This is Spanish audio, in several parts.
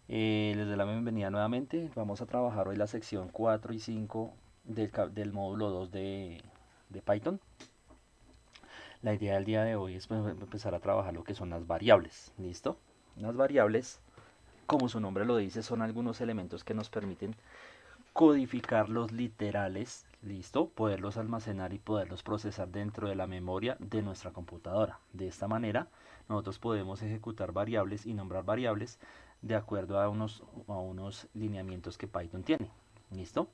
Les doy la bienvenida nuevamente. Vamos a trabajar hoy la sección 4 y 5 del módulo 2 de Python. La idea del día de hoy es empezar a trabajar lo que son las variables. ¿Listo? Las variables, como su nombre lo dice, son algunos elementos que nos permiten codificar los literales, ¿listo? Poderlos almacenar y poderlos procesar dentro de la memoria de nuestra computadora. De esta manera, nosotros podemos ejecutar variables y nombrar variables de acuerdo a unos lineamientos que Python tiene. ¿Listo?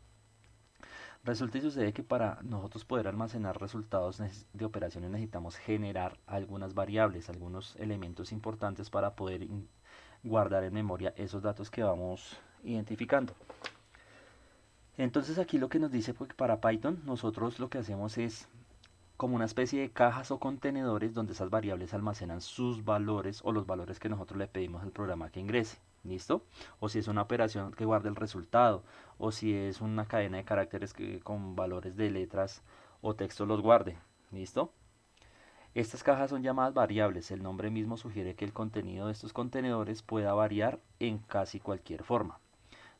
Resulta y sucede que para nosotros poder almacenar resultados de operaciones necesitamos generar algunas variables, algunos elementos importantes para poder guardar en memoria esos datos que vamos identificando. Entonces aquí lo que nos dice, pues, para Python nosotros lo que hacemos es como una especie de cajas o contenedores donde esas variables almacenan sus valores o los valores que nosotros le pedimos al programa que ingrese. ¿Listo? O si es una operación que guarde el resultado, o si es una cadena de caracteres que con valores de letras o texto los guarde. ¿Listo? Estas cajas son llamadas variables. El nombre mismo sugiere que el contenido de estos contenedores pueda variar en casi cualquier forma.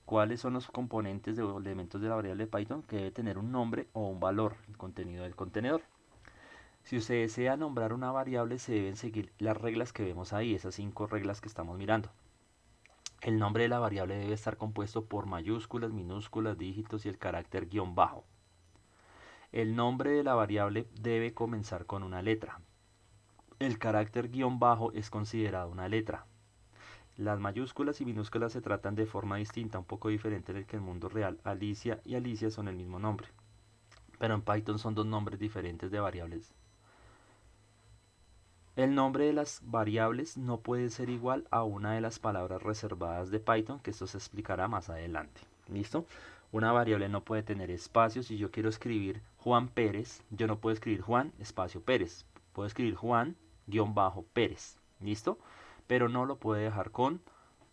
¿Cuáles son los componentes de elementos de la variable de Python? Que debe tener un nombre o un valor, el contenido del contenedor. Si usted desea nombrar una variable, se deben seguir las reglas que vemos ahí, esas 5 reglas que estamos mirando. El nombre de la variable debe estar compuesto por mayúsculas, minúsculas, dígitos y el carácter guión bajo. El nombre de la variable debe comenzar con una letra. El carácter guión bajo es considerado una letra. Las mayúsculas y minúsculas se tratan de forma distinta, un poco diferente en el que el mundo real. Alicia y Alicia son el mismo nombre, pero en Python son dos nombres diferentes de variables. El nombre de las variables no puede ser igual a una de las palabras reservadas de Python, que esto se explicará más adelante. ¿Listo? Una variable no puede tener espacios. Si yo quiero escribir Juan Pérez, yo no puedo escribir Juan espacio Pérez. Puedo escribir Juan guión bajo Pérez. ¿Listo? Pero no lo puede dejar con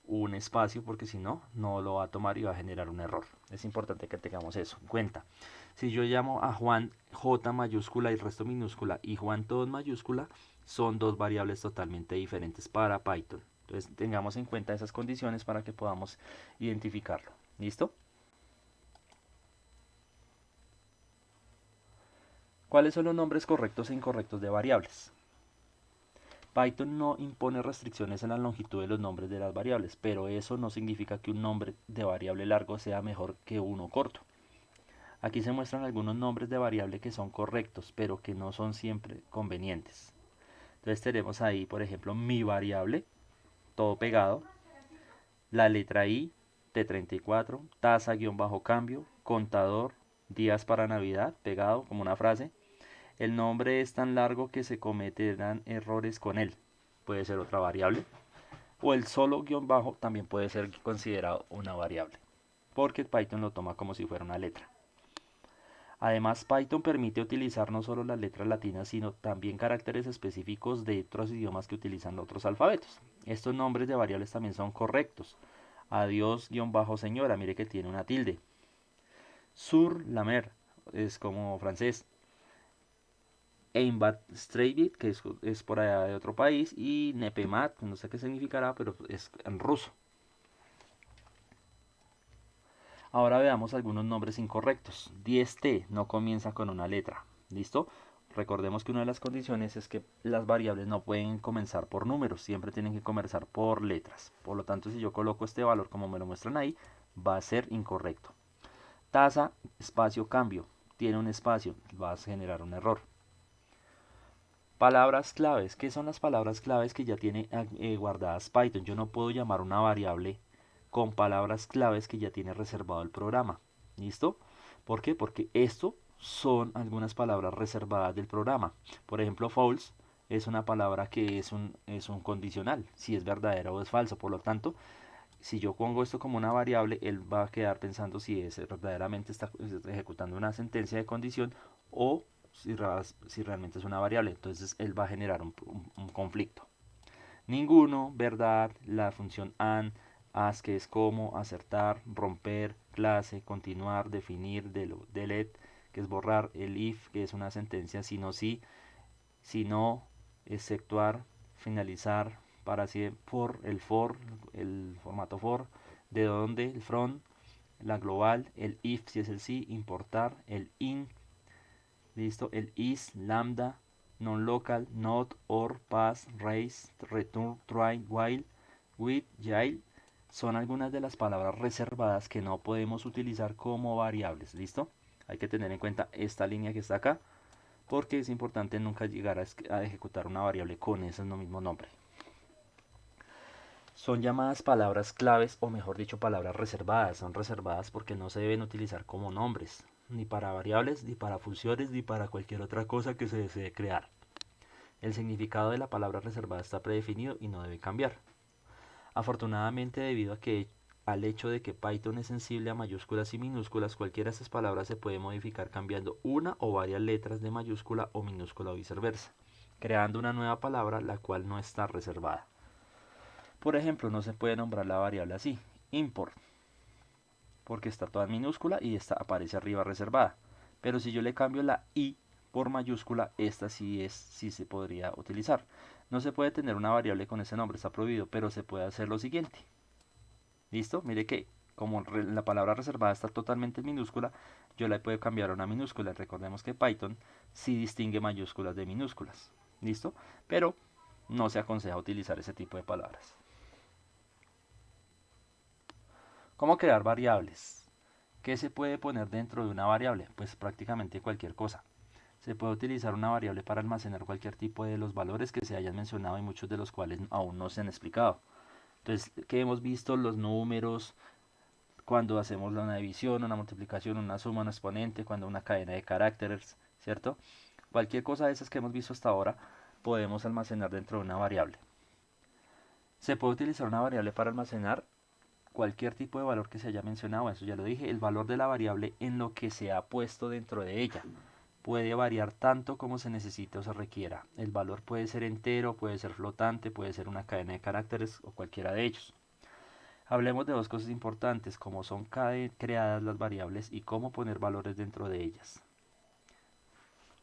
un espacio porque si no, no lo va a tomar y va a generar un error. Es importante que tengamos eso en cuenta. Si yo llamo a Juan J mayúscula y resto minúscula y Juan todo en mayúscula, son dos variables totalmente diferentes para Python. Entonces tengamos en cuenta esas condiciones para que podamos identificarlo. ¿Listo? ¿Cuáles son los nombres correctos e incorrectos de variables? Python no impone restricciones en la longitud de los nombres de las variables, pero eso no significa que un nombre de variable largo sea mejor que uno corto. Aquí se muestran algunos nombres de variable que son correctos, pero que no son siempre convenientes. Entonces tenemos ahí, por ejemplo, mi variable, todo pegado, la letra I, T34, tasa-cambio, contador, días para Navidad, pegado como una frase. El nombre es tan largo que se cometerán errores con él. Puede ser otra variable. O el solo guión bajo también puede ser considerado una variable, porque Python lo toma como si fuera una letra. Además, Python permite utilizar no solo las letras latinas, sino también caracteres específicos de otros idiomas que utilizan otros alfabetos. Estos nombres de variables también son correctos. Adiós-señora, mire que tiene una tilde. Sur la mer es como francés. Einbad Streibit, que es por allá de otro país. Y Nepemat, no sé qué significará, pero es en ruso. Ahora veamos algunos nombres incorrectos. 10T no comienza con una letra. ¿Listo? Recordemos que una de las condiciones es que las variables no pueden comenzar por números, siempre tienen que comenzar por letras. Por lo tanto, si yo coloco este valor como me lo muestran ahí, va a ser incorrecto. Tasa, espacio, cambio. Tiene un espacio, va a generar un error. Palabras claves. ¿Qué son las palabras claves que ya tiene guardadas Python? Yo no puedo llamar una variable con palabras claves que ya tiene reservado el programa. ¿Listo? ¿Por qué? Porque esto son algunas palabras reservadas del programa. Por ejemplo, false es una palabra que es un condicional, si es verdadero o es falso. Por lo tanto, si yo pongo esto como una variable, él va a quedar pensando si verdaderamente está ejecutando una sentencia de condición o si realmente es una variable. Entonces él va a generar un conflicto. Ninguno, verdad, la función AND, as que es como, acertar, romper, clase, continuar, definir, delete, que es borrar, el if, que es una sentencia, si no, exceptuar, finalizar, para así for, el formato for, de dónde, el from, la global, el if si es el sí, importar, el in, listo, el is, lambda, non-local, not, or, pass, raise, return, try, while, with, while, son algunas de las palabras reservadas que no podemos utilizar como variables, ¿listo? Hay que tener en cuenta esta línea que está acá, porque es importante nunca llegar a ejecutar una variable con ese mismo nombre. Son llamadas palabras claves o mejor dicho palabras reservadas. Son reservadas porque no se deben utilizar como nombres, ni para variables, ni para funciones, ni para cualquier otra cosa que se desee crear. El significado de la palabra reservada está predefinido y no debe cambiar. Afortunadamente, debido al hecho de que Python es sensible a mayúsculas y minúsculas, cualquiera de estas palabras se puede modificar cambiando una o varias letras de mayúscula o minúscula o viceversa, creando una nueva palabra la cual no está reservada. Por ejemplo, no se puede nombrar la variable así, import, porque está toda en minúscula y esta aparece arriba reservada. Pero si yo le cambio la i por mayúscula, esta sí se podría utilizar. No se puede tener una variable con ese nombre, está prohibido, pero se puede hacer lo siguiente. ¿Listo? Mire que como la palabra reservada está totalmente en minúscula, yo la puedo cambiar a una minúscula. Recordemos que Python sí distingue mayúsculas de minúsculas. ¿Listo? Pero no se aconseja utilizar ese tipo de palabras. ¿Cómo crear variables? ¿Qué se puede poner dentro de una variable? Pues prácticamente cualquier cosa. Se puede utilizar una variable para almacenar cualquier tipo de los valores que se hayan mencionado y muchos de los cuales aún no se han explicado. Entonces, ¿qué hemos visto? Los números, cuando hacemos una división, una multiplicación, una suma, un exponente, cuando una cadena de caracteres, ¿cierto? Cualquier cosa de esas que hemos visto hasta ahora podemos almacenar dentro de una variable. Se puede utilizar una variable para almacenar cualquier tipo de valor que se haya mencionado, eso ya lo dije, el valor de la variable en lo que se ha puesto dentro de ella. Puede variar tanto como se necesite o se requiera. El valor puede ser entero, puede ser flotante, puede ser una cadena de caracteres o cualquiera de ellos. Hablemos de dos cosas importantes, cómo son creadas las variables y cómo poner valores dentro de ellas.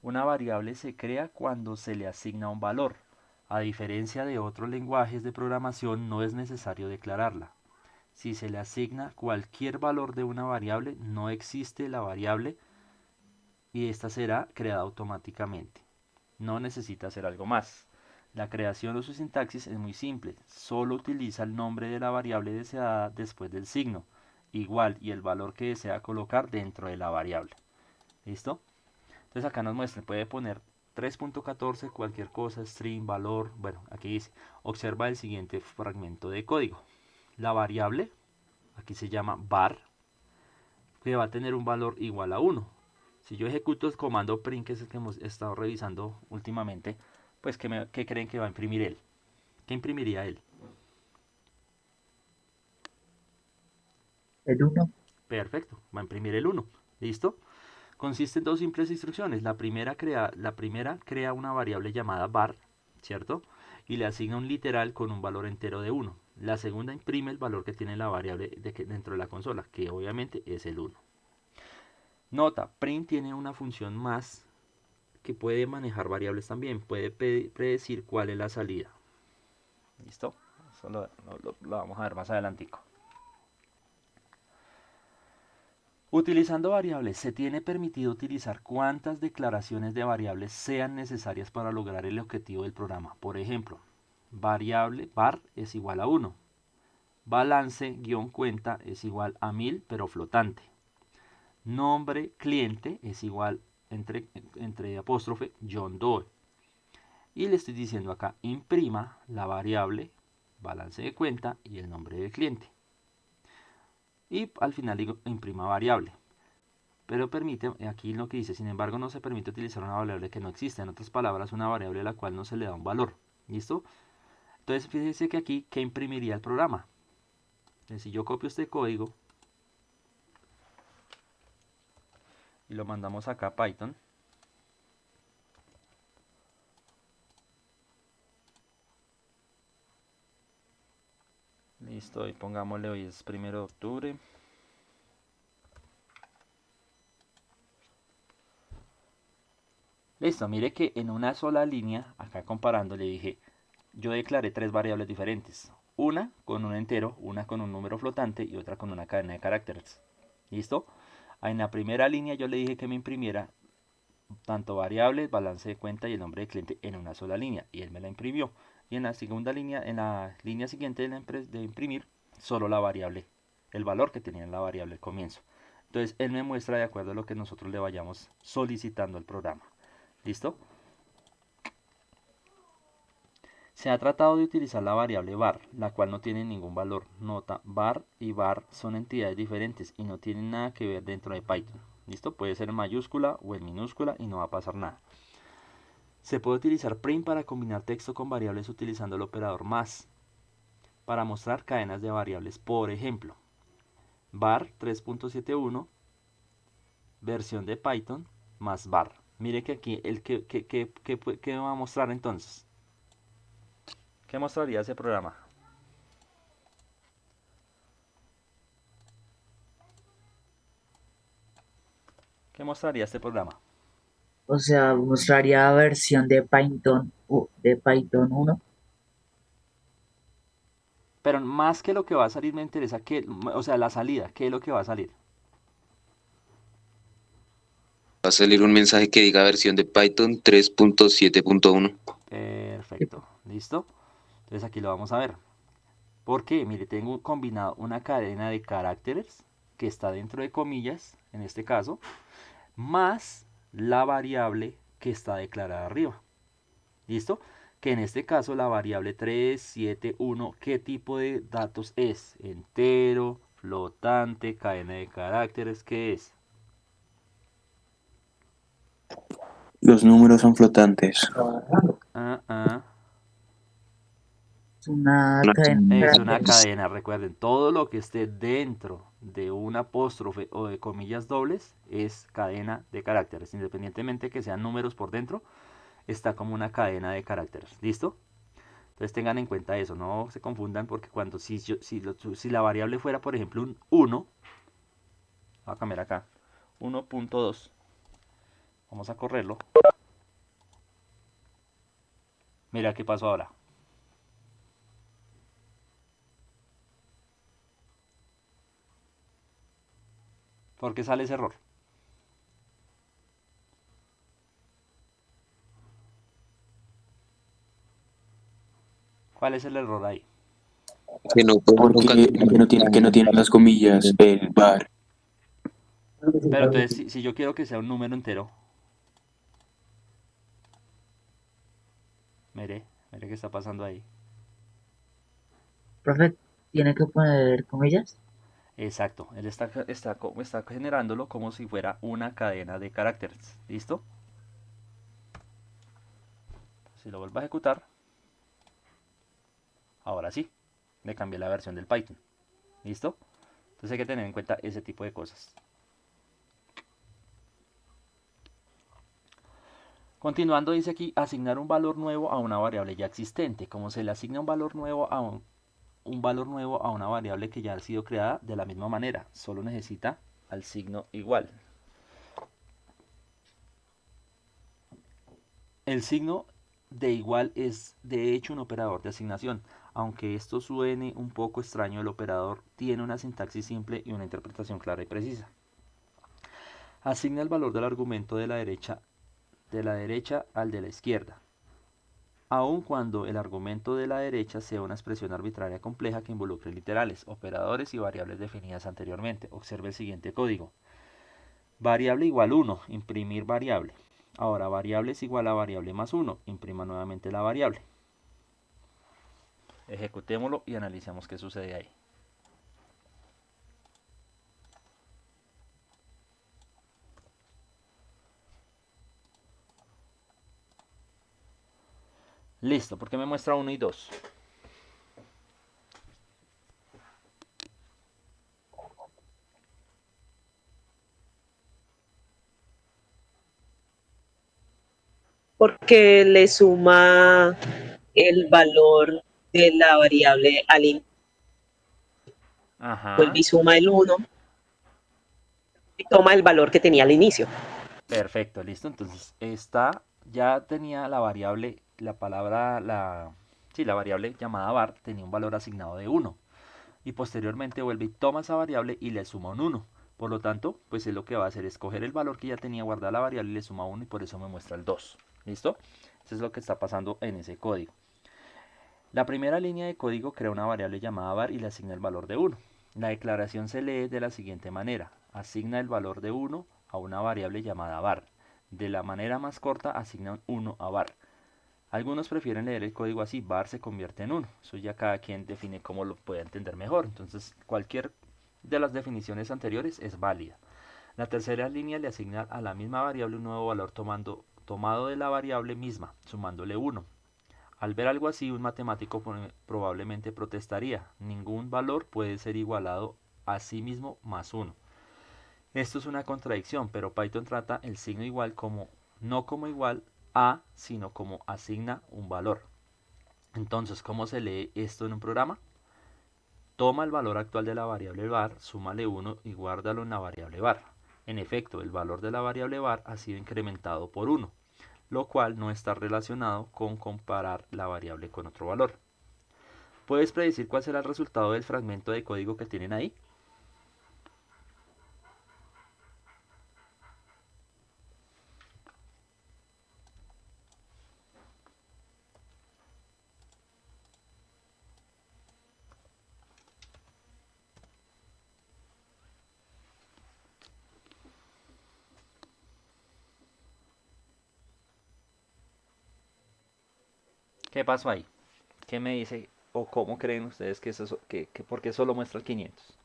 Una variable se crea cuando se le asigna un valor. A diferencia de otros lenguajes de programación, no es necesario declararla. Si se le asigna cualquier valor de una variable, no existe la variable y esta será creada automáticamente. No necesita hacer algo más. La creación o su sintaxis es muy simple. Solo utiliza el nombre de la variable deseada después del signo, igual y el valor que desea colocar dentro de la variable. ¿Listo? Entonces acá nos muestra, puede poner 3.14, cualquier cosa, string, valor. Bueno, aquí dice, observa el siguiente fragmento de código. La variable, aquí se llama var, que va a tener un valor igual a 1. Si yo ejecuto el comando print, que es el que hemos estado revisando últimamente, pues ¿qué creen que va a imprimir él? ¿Qué imprimiría él? El uno. Perfecto, va a imprimir el 1. ¿Listo? Consiste en dos simples instrucciones. La primera crea una variable llamada var, ¿cierto? Y le asigna un literal con un valor entero de 1. La segunda imprime el valor que tiene la variable dentro de la consola, que obviamente es el 1. Nota, print tiene una función más que puede manejar variables también. Puede predecir cuál es la salida. ¿Listo? Eso lo vamos a ver más adelantico. Utilizando variables, se tiene permitido utilizar cuantas declaraciones de variables sean necesarias para lograr el objetivo del programa. Por ejemplo, variable var es igual a 1. Balance-cuenta es igual a 1000 pero flotante. Nombre cliente es igual entre apóstrofe John Doe. Y le estoy diciendo acá, imprima la variable balance de cuenta y el nombre del cliente. Y al final digo, imprima variable. Pero permite, aquí lo que dice, sin embargo no se permite utilizar una variable que no existe. En otras palabras, una variable a la cual no se le da un valor. ¿Listo? Entonces fíjese que aquí, ¿qué imprimiría el programa? Entonces, si yo copio este código y lo mandamos acá a Python. Listo, y pongámosle hoy es 1 de octubre. Listo, mire que en una sola línea, acá comparando, le dije yo declaré tres variables diferentes. Una con un entero, una con un número flotante y otra con una cadena de caracteres. ¿Listo? En la primera línea yo le dije que me imprimiera tanto variables, balance de cuenta y el nombre del cliente en una sola línea. Y él me la imprimió. Y en la segunda línea, en la línea siguiente de imprimir, solo la variable, el valor que tenía en la variable al comienzo. Entonces él me muestra de acuerdo a lo que nosotros le vayamos solicitando al programa. ¿Listo? Se ha tratado de utilizar la variable var, la cual no tiene ningún valor. Nota, var y var son entidades diferentes y no tienen nada que ver dentro de Python. ¿Listo? Puede ser en mayúscula o en minúscula y no va a pasar nada. Se puede utilizar print para combinar texto con variables utilizando el operador más, para mostrar cadenas de variables. Por ejemplo, var 3.71 versión de Python más var. Mire que aquí el que va a mostrar entonces. ¿Qué mostraría ese programa? ¿Qué mostraría este programa? O sea, mostraría versión de Python, de Python 1. Pero más que lo que va a salir me interesa que, o sea, la salida, ¿qué es lo que va a salir? Va a salir un mensaje que diga versión de Python 3.7.1. Perfecto, ¿listo? Entonces aquí lo vamos a ver. ¿Por qué? Mire, tengo combinado una cadena de caracteres que está dentro de comillas, en este caso, más la variable que está declarada arriba. ¿Listo? Que en este caso la variable 371, ¿qué tipo de datos es? Entero, flotante, cadena de caracteres, ¿qué es? Los números son flotantes. Ah, ah. Es una Una cadena de Es una caracteres. cadena, recuerden, todo lo que esté dentro de un apóstrofe o de comillas dobles es cadena de caracteres, independientemente que sean números por dentro, está como una cadena de caracteres, ¿listo? Entonces tengan en cuenta eso, no se confundan porque cuando si la variable fuera, por ejemplo, un 1, voy a cambiar acá, 1.2, vamos a correrlo, mira qué pasó ahora. ¿Por qué sale ese error? ¿Cuál es el error ahí? que no puede Porque que no tiene las comillas, el var. Pero entonces si yo quiero que sea un número entero, mire qué está pasando ahí. Profe, tiene que poner comillas. Exacto, él está generándolo como si fuera una cadena de caracteres. ¿Listo? Si lo vuelvo a ejecutar, ahora sí, le cambié la versión del Python. ¿Listo? Entonces hay que tener en cuenta ese tipo de cosas. Continuando dice aquí, asignar un valor nuevo a una variable ya existente. Como se le asigna un valor nuevo a un valor nuevo a una variable que ya ha sido creada de la misma manera. Solo necesita al signo igual. El signo de igual es de hecho un operador de asignación. Aunque esto suene un poco extraño, el operador tiene una sintaxis simple y una interpretación clara y precisa. Asigna el valor del argumento de la derecha al de la izquierda, aun cuando el argumento de la derecha sea una expresión arbitraria compleja que involucre literales, operadores y variables definidas anteriormente. Observe el siguiente código. Variable igual 1, imprimir variable. Ahora variable es igual a variable más 1, imprima nuevamente la variable. Ejecutémoslo y analicemos qué sucede ahí. Listo, ¿por qué me muestra uno y 2? porque le suma el valor de la variable al inicio, vuelve Ajá, y suma el uno y toma el valor que tenía al inicio. perfecto, listo. Entonces, esta ya tenía la variable, la palabra, Sí, la variable llamada var tenía un valor asignado de 1 y posteriormente vuelve y toma esa variable y le suma un 1. Por lo tanto, pues es lo que va a hacer es coger el valor que ya tenía guardada la variable y le suma 1 y por eso me muestra el 2. ¿Listo? Eso es lo que está pasando en ese código. La primera línea de código crea una variable llamada var y le asigna el valor de 1. La declaración se lee de la siguiente manera. Asigna el valor de 1 a una variable llamada var. De la manera más corta asigna 1 a var. Algunos prefieren leer el código así, var se convierte en 1. Eso ya cada quien define cómo lo puede entender mejor. Entonces cualquier de las definiciones anteriores es válida. La tercera línea le asigna a la misma variable un nuevo valor tomado de la variable misma, sumándole 1. Al ver algo así, un matemático probablemente protestaría. Ningún valor puede ser igualado a sí mismo más 1. Esto es una contradicción, pero Python trata el signo igual como no como igual a, sino como asigna un valor. Entonces, ¿cómo se lee esto en un programa? Toma el valor actual de la variable var, súmale 1 y guárdalo en la variable var. En efecto, el valor de la variable var ha sido incrementado por 1, lo cual no está relacionado con comparar la variable con otro valor. ¿Puedes predecir cuál será el resultado del fragmento de código que tienen ahí? ¿Qué pasó ahí? ¿Qué me dice o cómo creen ustedes que es eso, que por qué solo muestra el 500?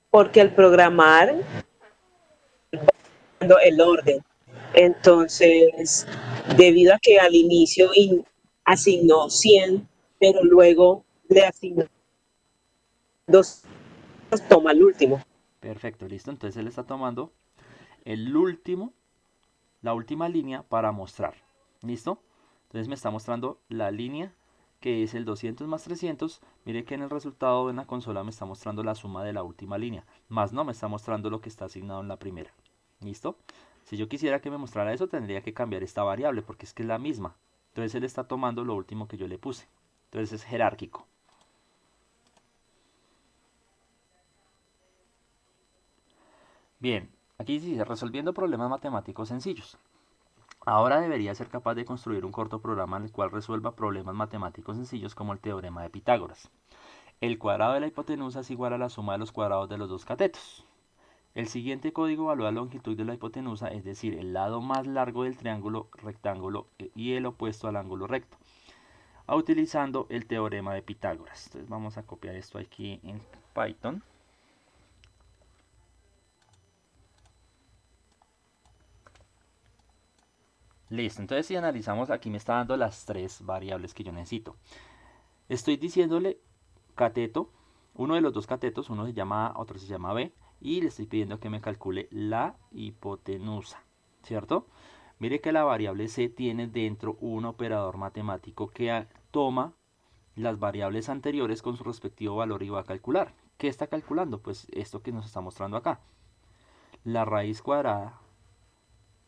Porque al programar el orden. Entonces, debido a que al inicio asignó 100, pero luego le asignó 2, toma el último. Perfecto, listo. Entonces él está tomando el último, la última línea para mostrar. ¿Listo? Entonces me está mostrando la línea que es el 200 más 300. Mire que en el resultado en la consola me está mostrando la suma de la última línea. Más no me está mostrando lo que está asignado en la primera. ¿Listo? Si yo quisiera que me mostrara eso, tendría que cambiar esta variable porque es que es la misma. Entonces él está tomando lo último que yo le puse. Entonces es jerárquico. Bien, aquí dice resolviendo problemas matemáticos sencillos. Ahora debería ser capaz de construir un corto programa en el cual resuelva problemas matemáticos sencillos como el teorema de Pitágoras. El cuadrado de la hipotenusa es igual a la suma de los cuadrados de los dos catetos. El siguiente código evalúa la longitud de la hipotenusa, es decir, el lado más largo del triángulo rectángulo y el opuesto al ángulo recto, utilizando el teorema de Pitágoras. Entonces vamos a copiar esto aquí en Python. Listo, entonces si analizamos, aquí me está dando las tres variables que yo necesito. Estoy diciéndole cateto, uno de los dos catetos, uno se llama A, otro se llama B, y le estoy pidiendo que me calcule la hipotenusa, ¿cierto? Mire que la variable C tiene dentro un operador matemático que toma las variables anteriores con su respectivo valor y va a calcular. ¿Qué está calculando? Pues esto que nos está mostrando acá. La raíz cuadrada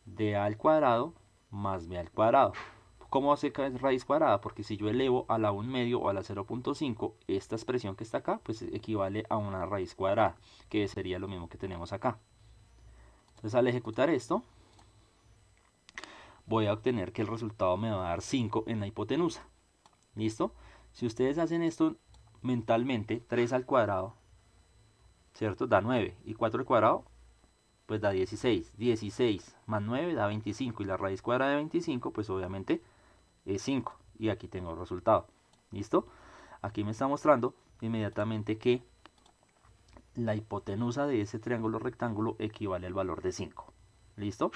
de A al cuadrado más B al cuadrado. ¿Cómo hace raíz cuadrada? Porque si yo elevo a la 1 medio o a la 0.5, esta expresión que está acá, pues equivale a una raíz cuadrada, que sería lo mismo que tenemos acá. Entonces al ejecutar esto, voy a obtener que el resultado me va a dar 5 en la hipotenusa. ¿Listo? Si ustedes hacen esto mentalmente, 3 al cuadrado, ¿cierto? Da 9. Y 4 al cuadrado, pues da 16. 16 más 9 da 25. Y la raíz cuadrada de 25, pues obviamente es 5 y aquí tengo el resultado. ¿Listo? Aquí me está mostrando inmediatamente que la hipotenusa de ese triángulo rectángulo equivale al valor de 5. ¿Listo?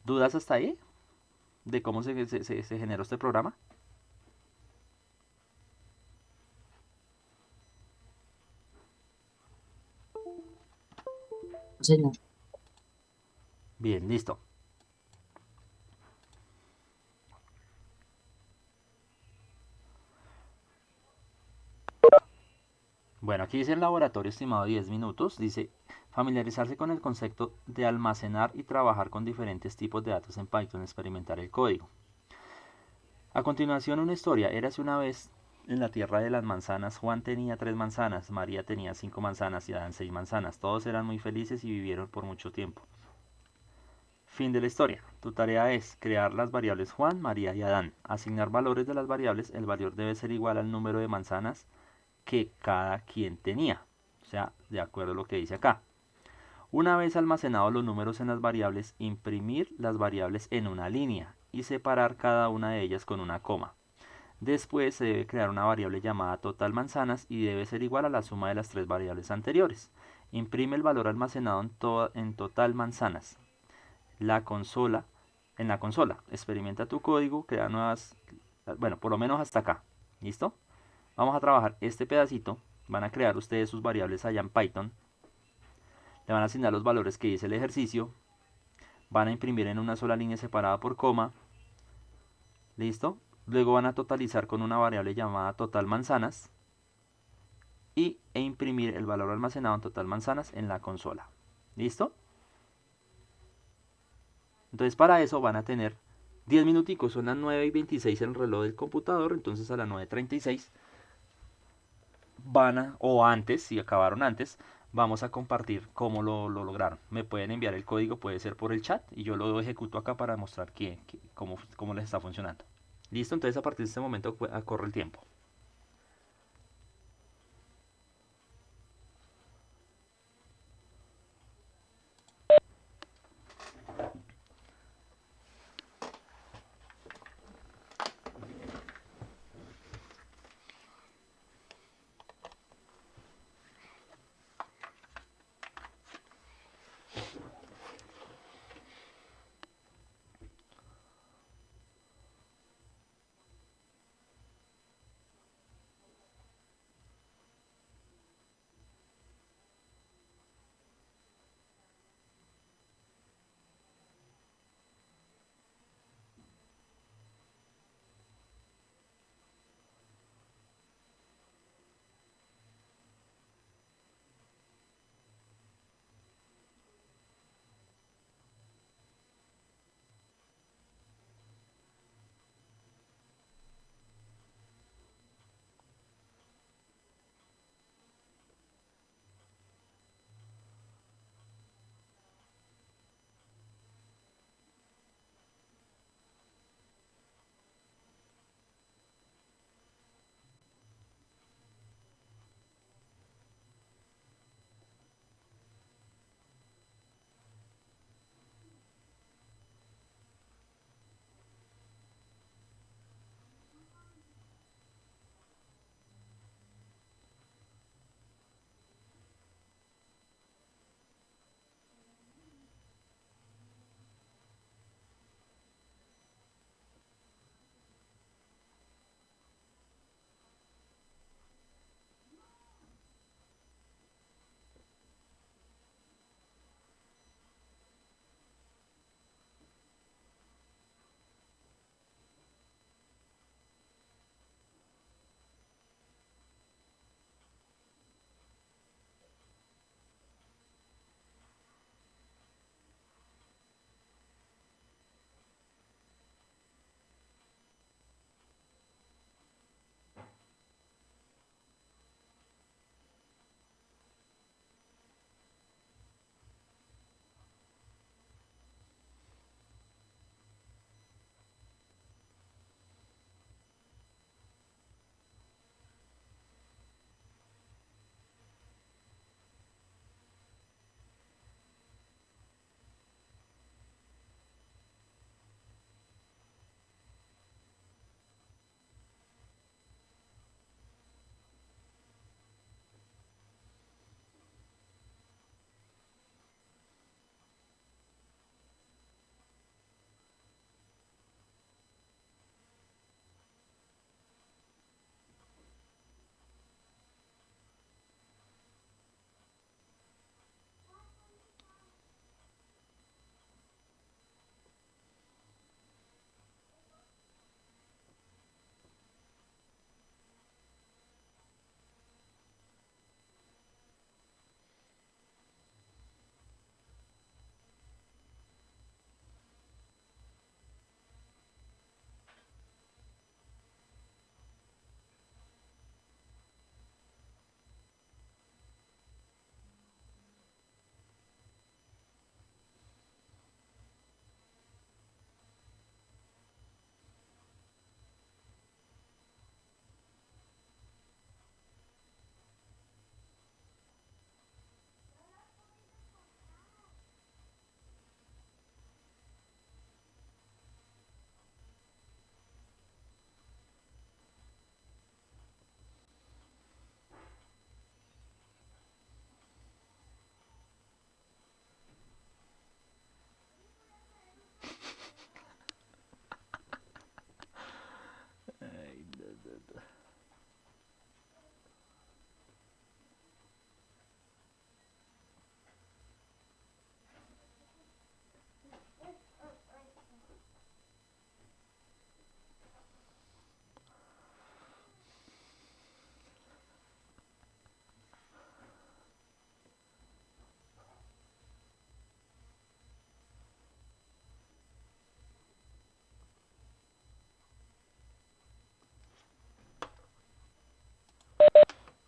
¿Dudas hasta ahí de cómo se generó este programa? Señor. Bien, listo. Bueno, aquí dice el laboratorio estimado 10 minutos. Dice familiarizarse con el concepto de almacenar y trabajar con diferentes tipos de datos en Python, experimentar el código. A continuación, una historia. Érase una vez en la tierra de las manzanas. Juan tenía 3 manzanas, María tenía 5 manzanas y Adán 6 manzanas. Todos eran muy felices y vivieron por mucho tiempo. Fin de la historia. Tu tarea es crear las variables Juan, María y Adán. Asignar valores de las variables. El valor debe ser igual al número de manzanas que cada quien tenía. O sea, de acuerdo a lo que dice acá. Una vez almacenados los números en las variables, imprimir las variables en una línea y separar cada una de ellas con una coma. Después se debe crear una variable llamada total manzanas y debe ser igual a la suma de las 3 variables anteriores. Imprime el valor almacenado en total manzanas. En la consola, experimenta tu código, crea nuevas, bueno, por lo menos hasta acá. ¿Listo? Vamos a trabajar este pedacito. Van a crear ustedes sus variables allá en Python. Le van a asignar los valores que dice el ejercicio. Van a imprimir en una sola línea separada por coma. ¿Listo? Luego van a totalizar con una variable llamada total manzanas. E imprimir el valor almacenado en total manzanas en la consola. ¿Listo? Entonces para eso van a tener 10 minuticos. Son las 9:26 en el reloj del computador. Entonces a las 9:36 o antes, si acabaron antes, vamos a compartir cómo lo lograron. Me pueden enviar el código, puede ser por el chat, y yo lo ejecuto acá para mostrar cómo les está funcionando. Listo, entonces a partir de este momento corre el tiempo.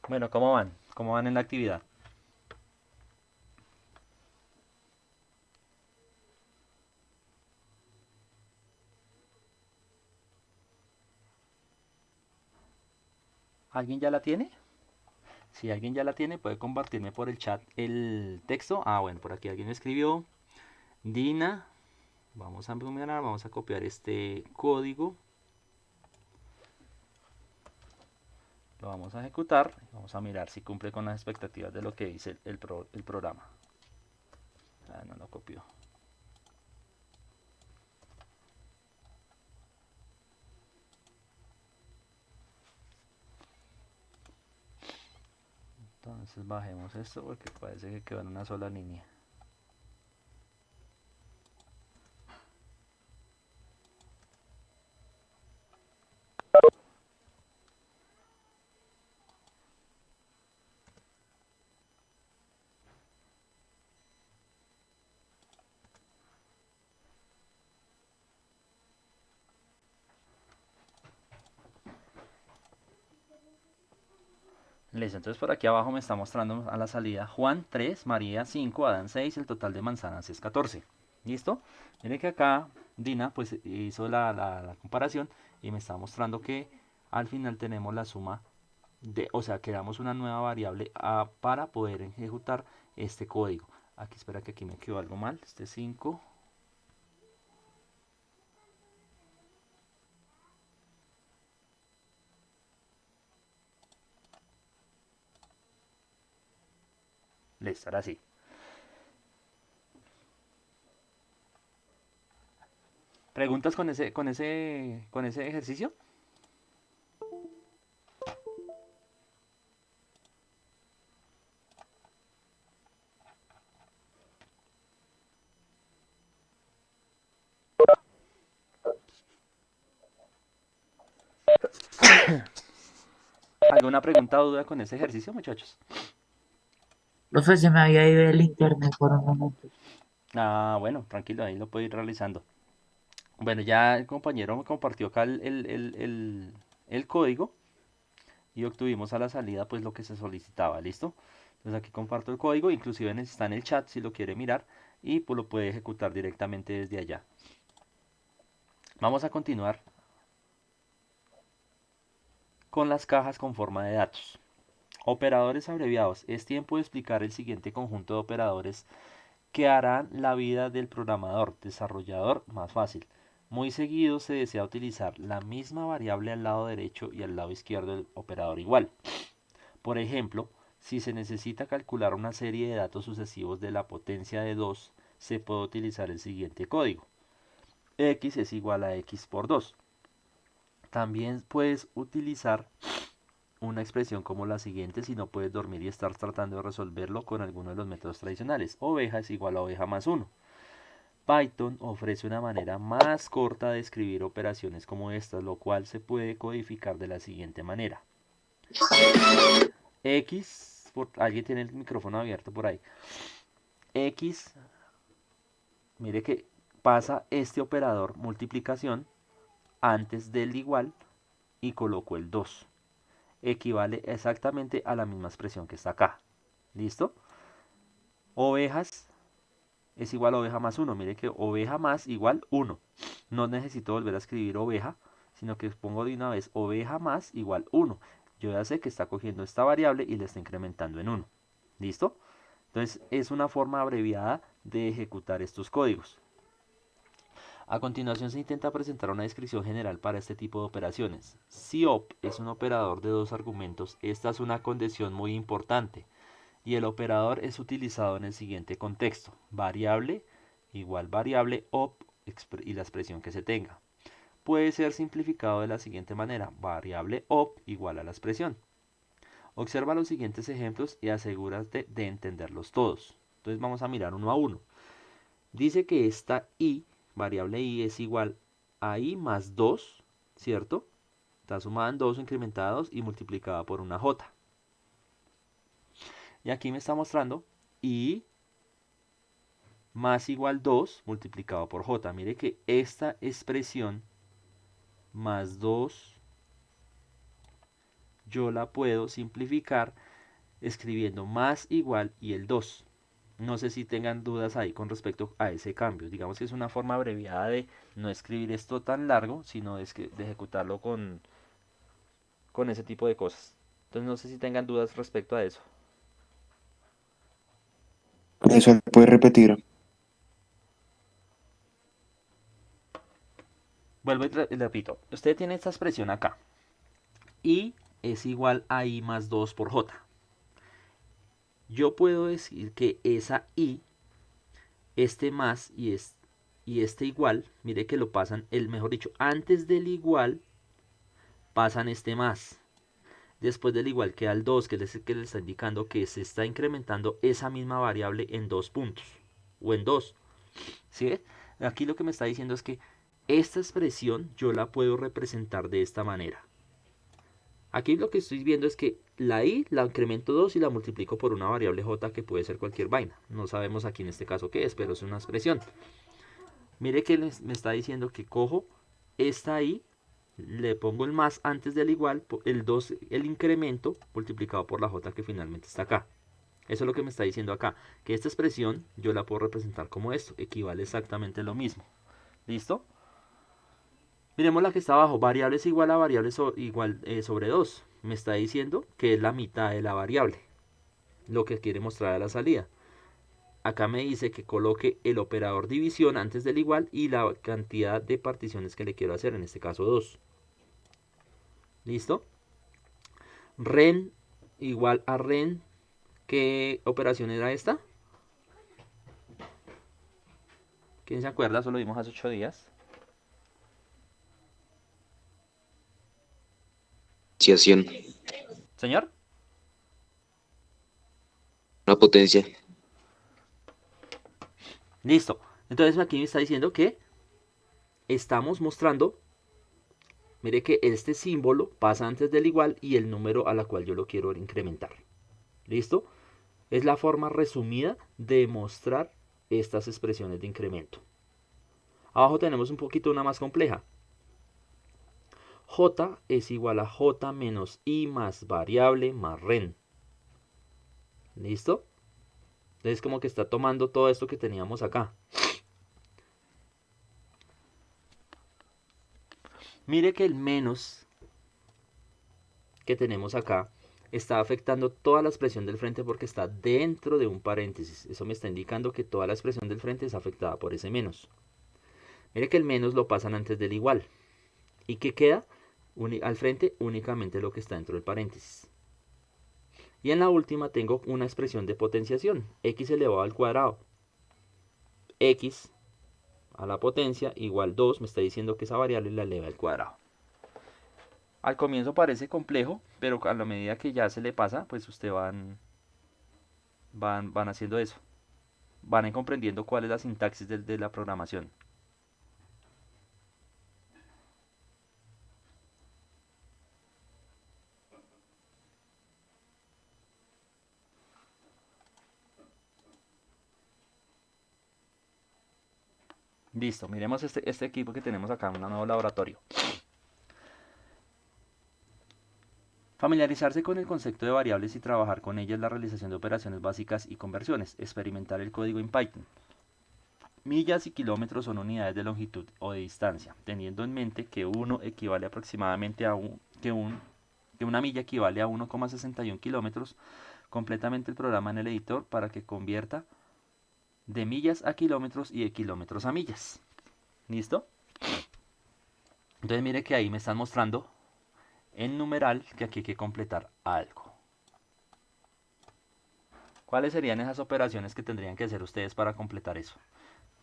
Bueno, ¿cómo van? ¿Cómo van en la actividad? ¿Alguien ya la tiene? Si alguien ya la tiene, puede compartirme por el chat el texto. Ah, bueno, por aquí alguien me escribió. Dina, vamos a mirar, vamos a copiar este código. Lo vamos a ejecutar. Vamos a mirar si cumple con las expectativas de lo que dice el programa. Ah, no lo copió. Entonces bajemos esto porque parece que quedó en una sola línea. Listo, entonces por aquí abajo me está mostrando a la salida Juan 3, María 5, Adán 6, el total de manzanas es 14. ¿Listo? Miren que acá Dina pues hizo la comparación y me está mostrando que al final tenemos la suma de, o sea, creamos una nueva variable para poder ejecutar este código. Aquí espera que aquí me quedó algo mal, este 5. Listo, ahora sí. ¿Preguntas con ese ejercicio? ¿Alguna pregunta o duda con ese ejercicio, muchachos? Profe, se me había ido el internet por un momento. Ah, bueno, tranquilo, ahí lo puedo ir realizando. Bueno, ya el compañero me compartió acá el código y obtuvimos a la salida pues lo que se solicitaba, ¿listo? Entonces aquí comparto el código, inclusive está en el chat si lo quiere mirar y pues lo puede ejecutar directamente desde allá. Vamos a continuar con las cajas con forma de datos. Operadores abreviados. Es tiempo de explicar el siguiente conjunto de operadores que harán la vida del programador, desarrollador más fácil. Muy seguido se desea utilizar la misma variable al lado derecho y al lado izquierdo del operador igual. Por ejemplo, si se necesita calcular una serie de datos sucesivos de la potencia de 2, se puede utilizar el siguiente código. X es igual a x por 2. También puedes utilizar una expresión como la siguiente si no puedes dormir y estás tratando de resolverlo con alguno de los métodos tradicionales. Oveja es igual a oveja más 1. Python ofrece una manera más corta de escribir operaciones como estas, lo cual se puede codificar de la siguiente manera. Alguien tiene el micrófono abierto por ahí. X, mire que pasa este operador multiplicación antes del igual y coloco el 2. Equivale exactamente a la misma expresión que está acá. ¿Listo? Ovejas es igual a oveja más 1. Mire que oveja más igual 1. No necesito volver a escribir oveja, sino que pongo de una vez oveja más igual 1. Yo ya sé que está cogiendo esta variable y le está incrementando en 1. ¿Listo? Entonces es una forma abreviada de ejecutar estos códigos. A continuación se intenta presentar una descripción general para este tipo de operaciones. Si op es un operador de dos argumentos, esta es una condición muy importante y el operador es utilizado en el siguiente contexto: variable igual variable op y la expresión que se tenga. Puede ser simplificado de la siguiente manera: variable op igual a la expresión. Observa los siguientes ejemplos y asegúrate de entenderlos todos. Entonces vamos a mirar uno a uno. Dice que esta i, variable i, es igual a i más 2, ¿cierto? Está sumada en 2 incrementados y multiplicada por una j. Y aquí me está mostrando i más igual 2 multiplicado por j. Mire que esta expresión más 2 yo la puedo simplificar escribiendo más igual y el 2. No sé si tengan dudas ahí con respecto a ese cambio. Digamos que es una forma abreviada de no escribir esto tan largo, sino de ejecutarlo con ese tipo de cosas. Entonces no sé si tengan dudas respecto a eso. Eso puede repetir. Vuelvo y repito. Usted tiene esta expresión acá. Y es igual a I más 2 por J. Yo puedo decir que esa I, este más y este igual, mire que lo pasan, mejor dicho, antes del igual pasan este más. Después del igual queda el 2, que es el que le está indicando que se está incrementando esa misma variable en 2 puntos. O en 2. ¿Sí ve? Aquí lo que me está diciendo es que esta expresión yo la puedo representar de esta manera. Aquí lo que estoy viendo es que la i la incremento 2 y la multiplico por una variable j que puede ser cualquier vaina. No sabemos aquí en este caso qué es, pero es una expresión. Mire que me está diciendo que cojo esta i, le pongo el más antes del igual, el 2, el incremento multiplicado por la j que finalmente está acá. Eso es lo que me está diciendo acá, que esta expresión yo la puedo representar como esto, equivale exactamente lo mismo. ¿Listo? Miremos la que está abajo, variables igual a variables sobre 2. Me está diciendo que es la mitad de la variable, lo que quiere mostrar a la salida. Acá me dice que coloque el operador división antes del igual y la cantidad de particiones que le quiero hacer, en este caso 2. ¿Listo? Ren igual a ren, ¿qué operación era esta? ¿Quién se acuerda? Eso lo vimos hace 8 días. Potenciación. ¿Señor? Una potencia. Listo. Entonces aquí me está diciendo que estamos mostrando, mire que este símbolo pasa antes del igual y el número a la cual yo lo quiero incrementar. ¿Listo? Es la forma resumida de mostrar estas expresiones de incremento. Abajo tenemos un poquito una más compleja. J es igual a J menos I más variable más ren. ¿Listo? Entonces como que está tomando todo esto que teníamos acá. Mire que el menos que tenemos acá está afectando toda la expresión del frente porque está dentro de un paréntesis. Eso me está indicando que toda la expresión del frente es afectada por ese menos. Mire que el menos lo pasan antes del igual. ¿Y qué queda? Al frente únicamente lo que está dentro del paréntesis. Y en la última tengo una expresión de potenciación, x elevado al cuadrado. X a la potencia igual 2, me está diciendo que esa variable la eleva al cuadrado. Al comienzo parece complejo, pero a la medida que ya se le pasa, pues ustedes van haciendo eso. Van comprendiendo cuál es la sintaxis de la programación. Listo, miremos este equipo que tenemos acá en un nuevo laboratorio. Familiarizarse con el concepto de variables y trabajar con ellas la realización de operaciones básicas y conversiones. Experimentar el código en Python. Millas y kilómetros son unidades de longitud o de distancia, teniendo en mente que uno equivale aproximadamente a que una milla equivale a 1,61 kilómetros. Completamente el programa en el editor para que convierta de millas a kilómetros y de kilómetros a millas. ¿Listo? Entonces mire que ahí me están mostrando en numeral que aquí hay que completar algo. ¿Cuáles serían esas operaciones que tendrían que hacer ustedes para completar eso?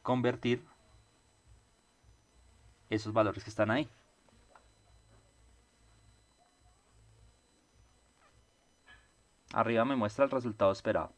Convertir esos valores que están ahí. Arriba me muestra el resultado esperado.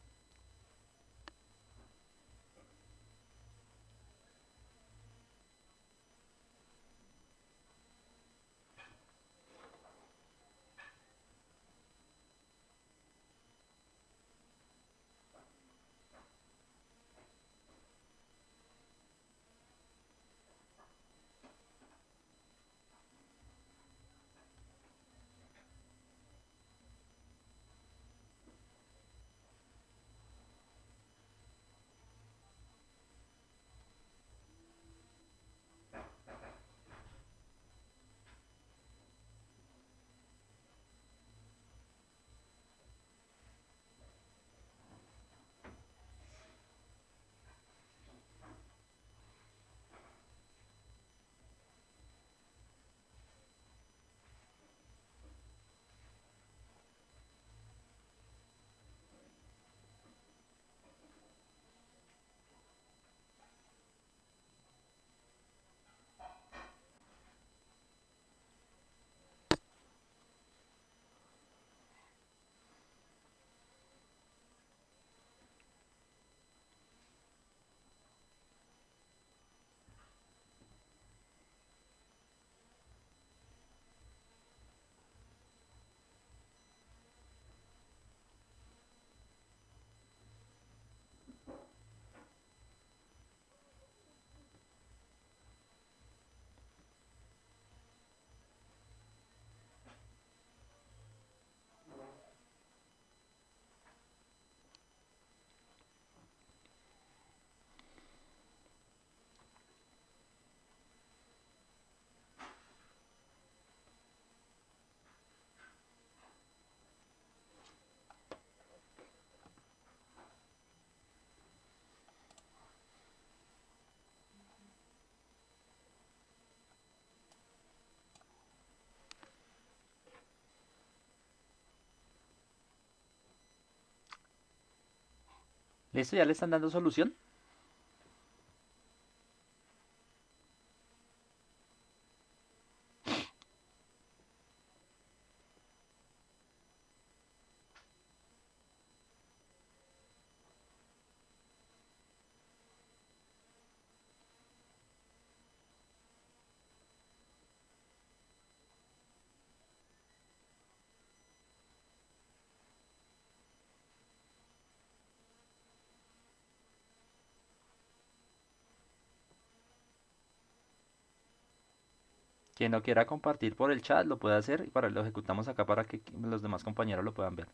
¿Listo? ¿Ya le están dando solución? Quien lo quiera compartir por el chat lo puede hacer y lo ejecutamos acá para que los demás compañeros lo puedan ver.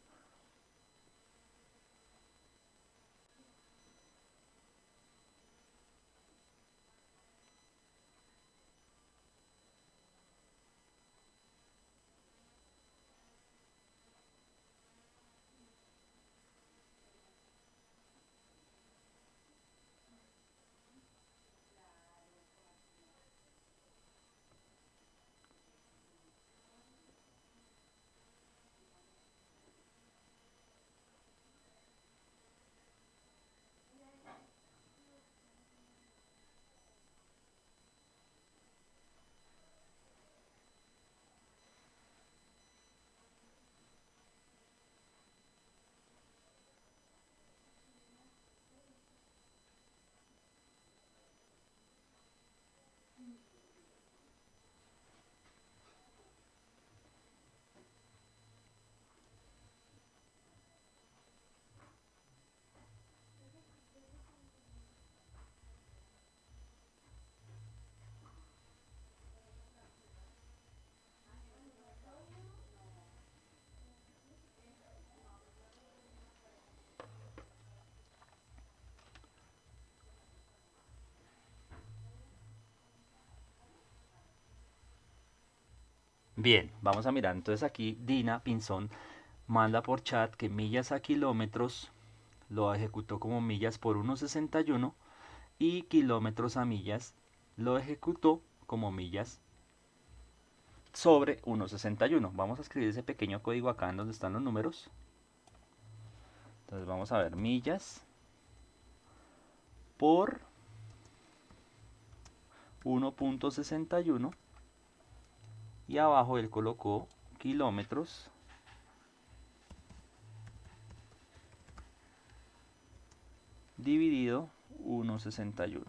Bien, vamos a mirar. Entonces aquí Dina Pinzón manda por chat que millas a kilómetros lo ejecutó como millas por 1,61 y kilómetros a millas lo ejecutó como millas sobre 1,61. Vamos a escribir ese pequeño código acá en donde están los números. Entonces vamos a ver millas por 1,61 y abajo él colocó kilómetros dividido 1,61.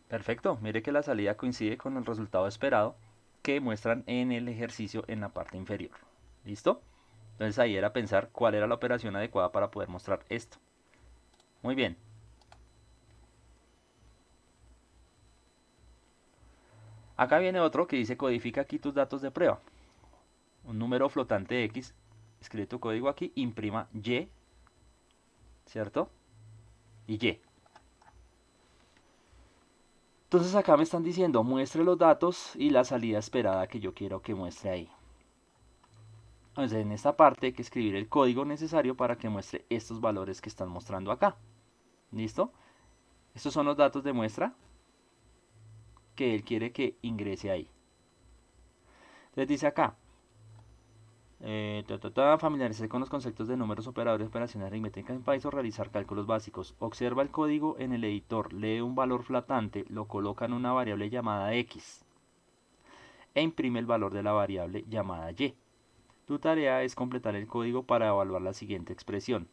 Perfecto, mire que la salida coincide con el resultado esperado que muestran en el ejercicio en la parte inferior. ¿Listo? Entonces ahí era pensar cuál era la operación adecuada para poder mostrar esto. Muy bien. Acá viene otro que dice codifica aquí tus datos de prueba. Un número flotante X, escribe tu código aquí, imprima Y, ¿cierto? Y Y. Entonces acá me están diciendo muestre los datos y la salida esperada que yo quiero que muestre ahí. Entonces en esta parte hay que escribir el código necesario para que muestre estos valores que están mostrando acá. ¿Listo? Estos son los datos de muestra que él quiere que ingrese ahí. Entonces dice acá, familiarizarse con los conceptos de números, operadores, operaciones aritméticas en Python, realizar cálculos básicos. Observa el código en el editor, lee un valor flotante, lo coloca en una variable llamada X e imprime el valor de la variable llamada Y. Tu tarea es completar el código para evaluar la siguiente expresión.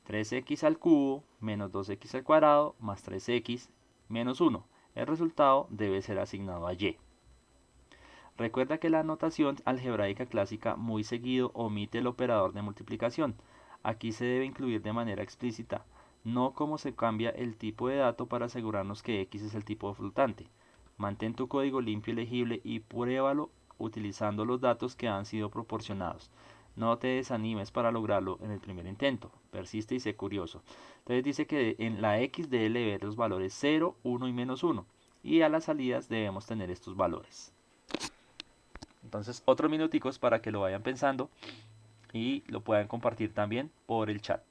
3x al cubo menos 2x al cuadrado más 3x menos 1. El resultado debe ser asignado a Y. Recuerda que la notación algebraica clásica muy seguido omite el operador de multiplicación. Aquí se debe incluir de manera explícita, no cómo se cambia el tipo de dato para asegurarnos que X es el tipo flotante. Mantén tu código limpio y legible y pruébalo utilizando los datos que han sido proporcionados. No te desanimes para lograrlo en el primer intento. Persiste y sé curioso. Entonces dice que en la X debe ver los valores 0, 1 y menos 1. Y a las salidas debemos tener estos valores. Entonces, otros minuticos para que lo vayan pensando y lo puedan compartir también por el chat.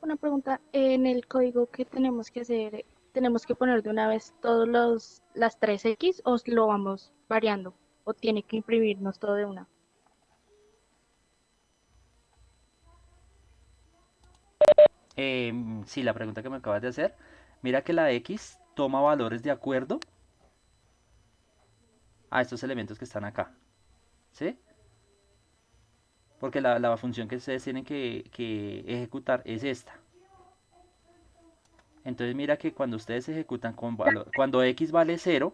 Una pregunta, en el código que tenemos que hacer, ¿tenemos que poner de una vez las 3X o lo vamos variando? ¿O tiene que imprimirnos todo de una? Sí, la pregunta que me acabas de hacer. Mira que la X toma valores de acuerdo a estos elementos que están acá. ¿Sí? Porque la función que ustedes tienen que ejecutar es esta. Entonces mira que cuando ustedes ejecutan cuando X vale 0,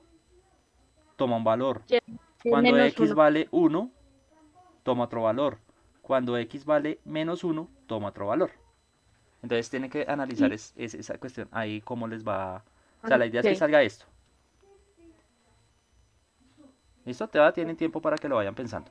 toma un valor. Ya, Cuando menos X uno. vale 1, toma otro valor. Cuando X vale menos 1, toma otro valor. Entonces tienen que analizar Y, esa cuestión ahí cómo les va. O sea, la idea es que ok. salga esto. ¿Listo? Te va, tienen tiempo para que lo vayan pensando.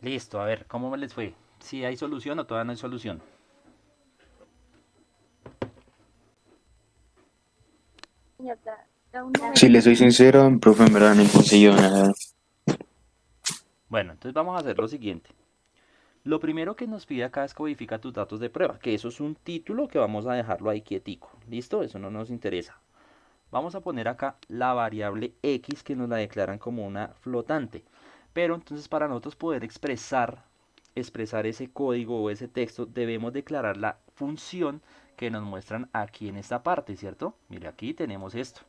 Listo, a ver, ¿cómo les fue? ¿Si hay solución o todavía no hay solución? Señor, da un Si momento, le por soy favor. sincero, profe, en verdad no he conseguido nada. Bueno, entonces vamos a hacer lo siguiente. Lo primero que nos pide acá es codifica tus datos de prueba, que eso es un título que vamos a dejarlo ahí quietico. ¿Listo? Eso no nos interesa. Vamos a poner acá la variable x que nos la declaran como una flotante. Pero entonces para nosotros poder expresar ese código o ese texto, debemos declarar la función que nos muestran aquí en esta parte, ¿cierto? Mire, aquí tenemos esto.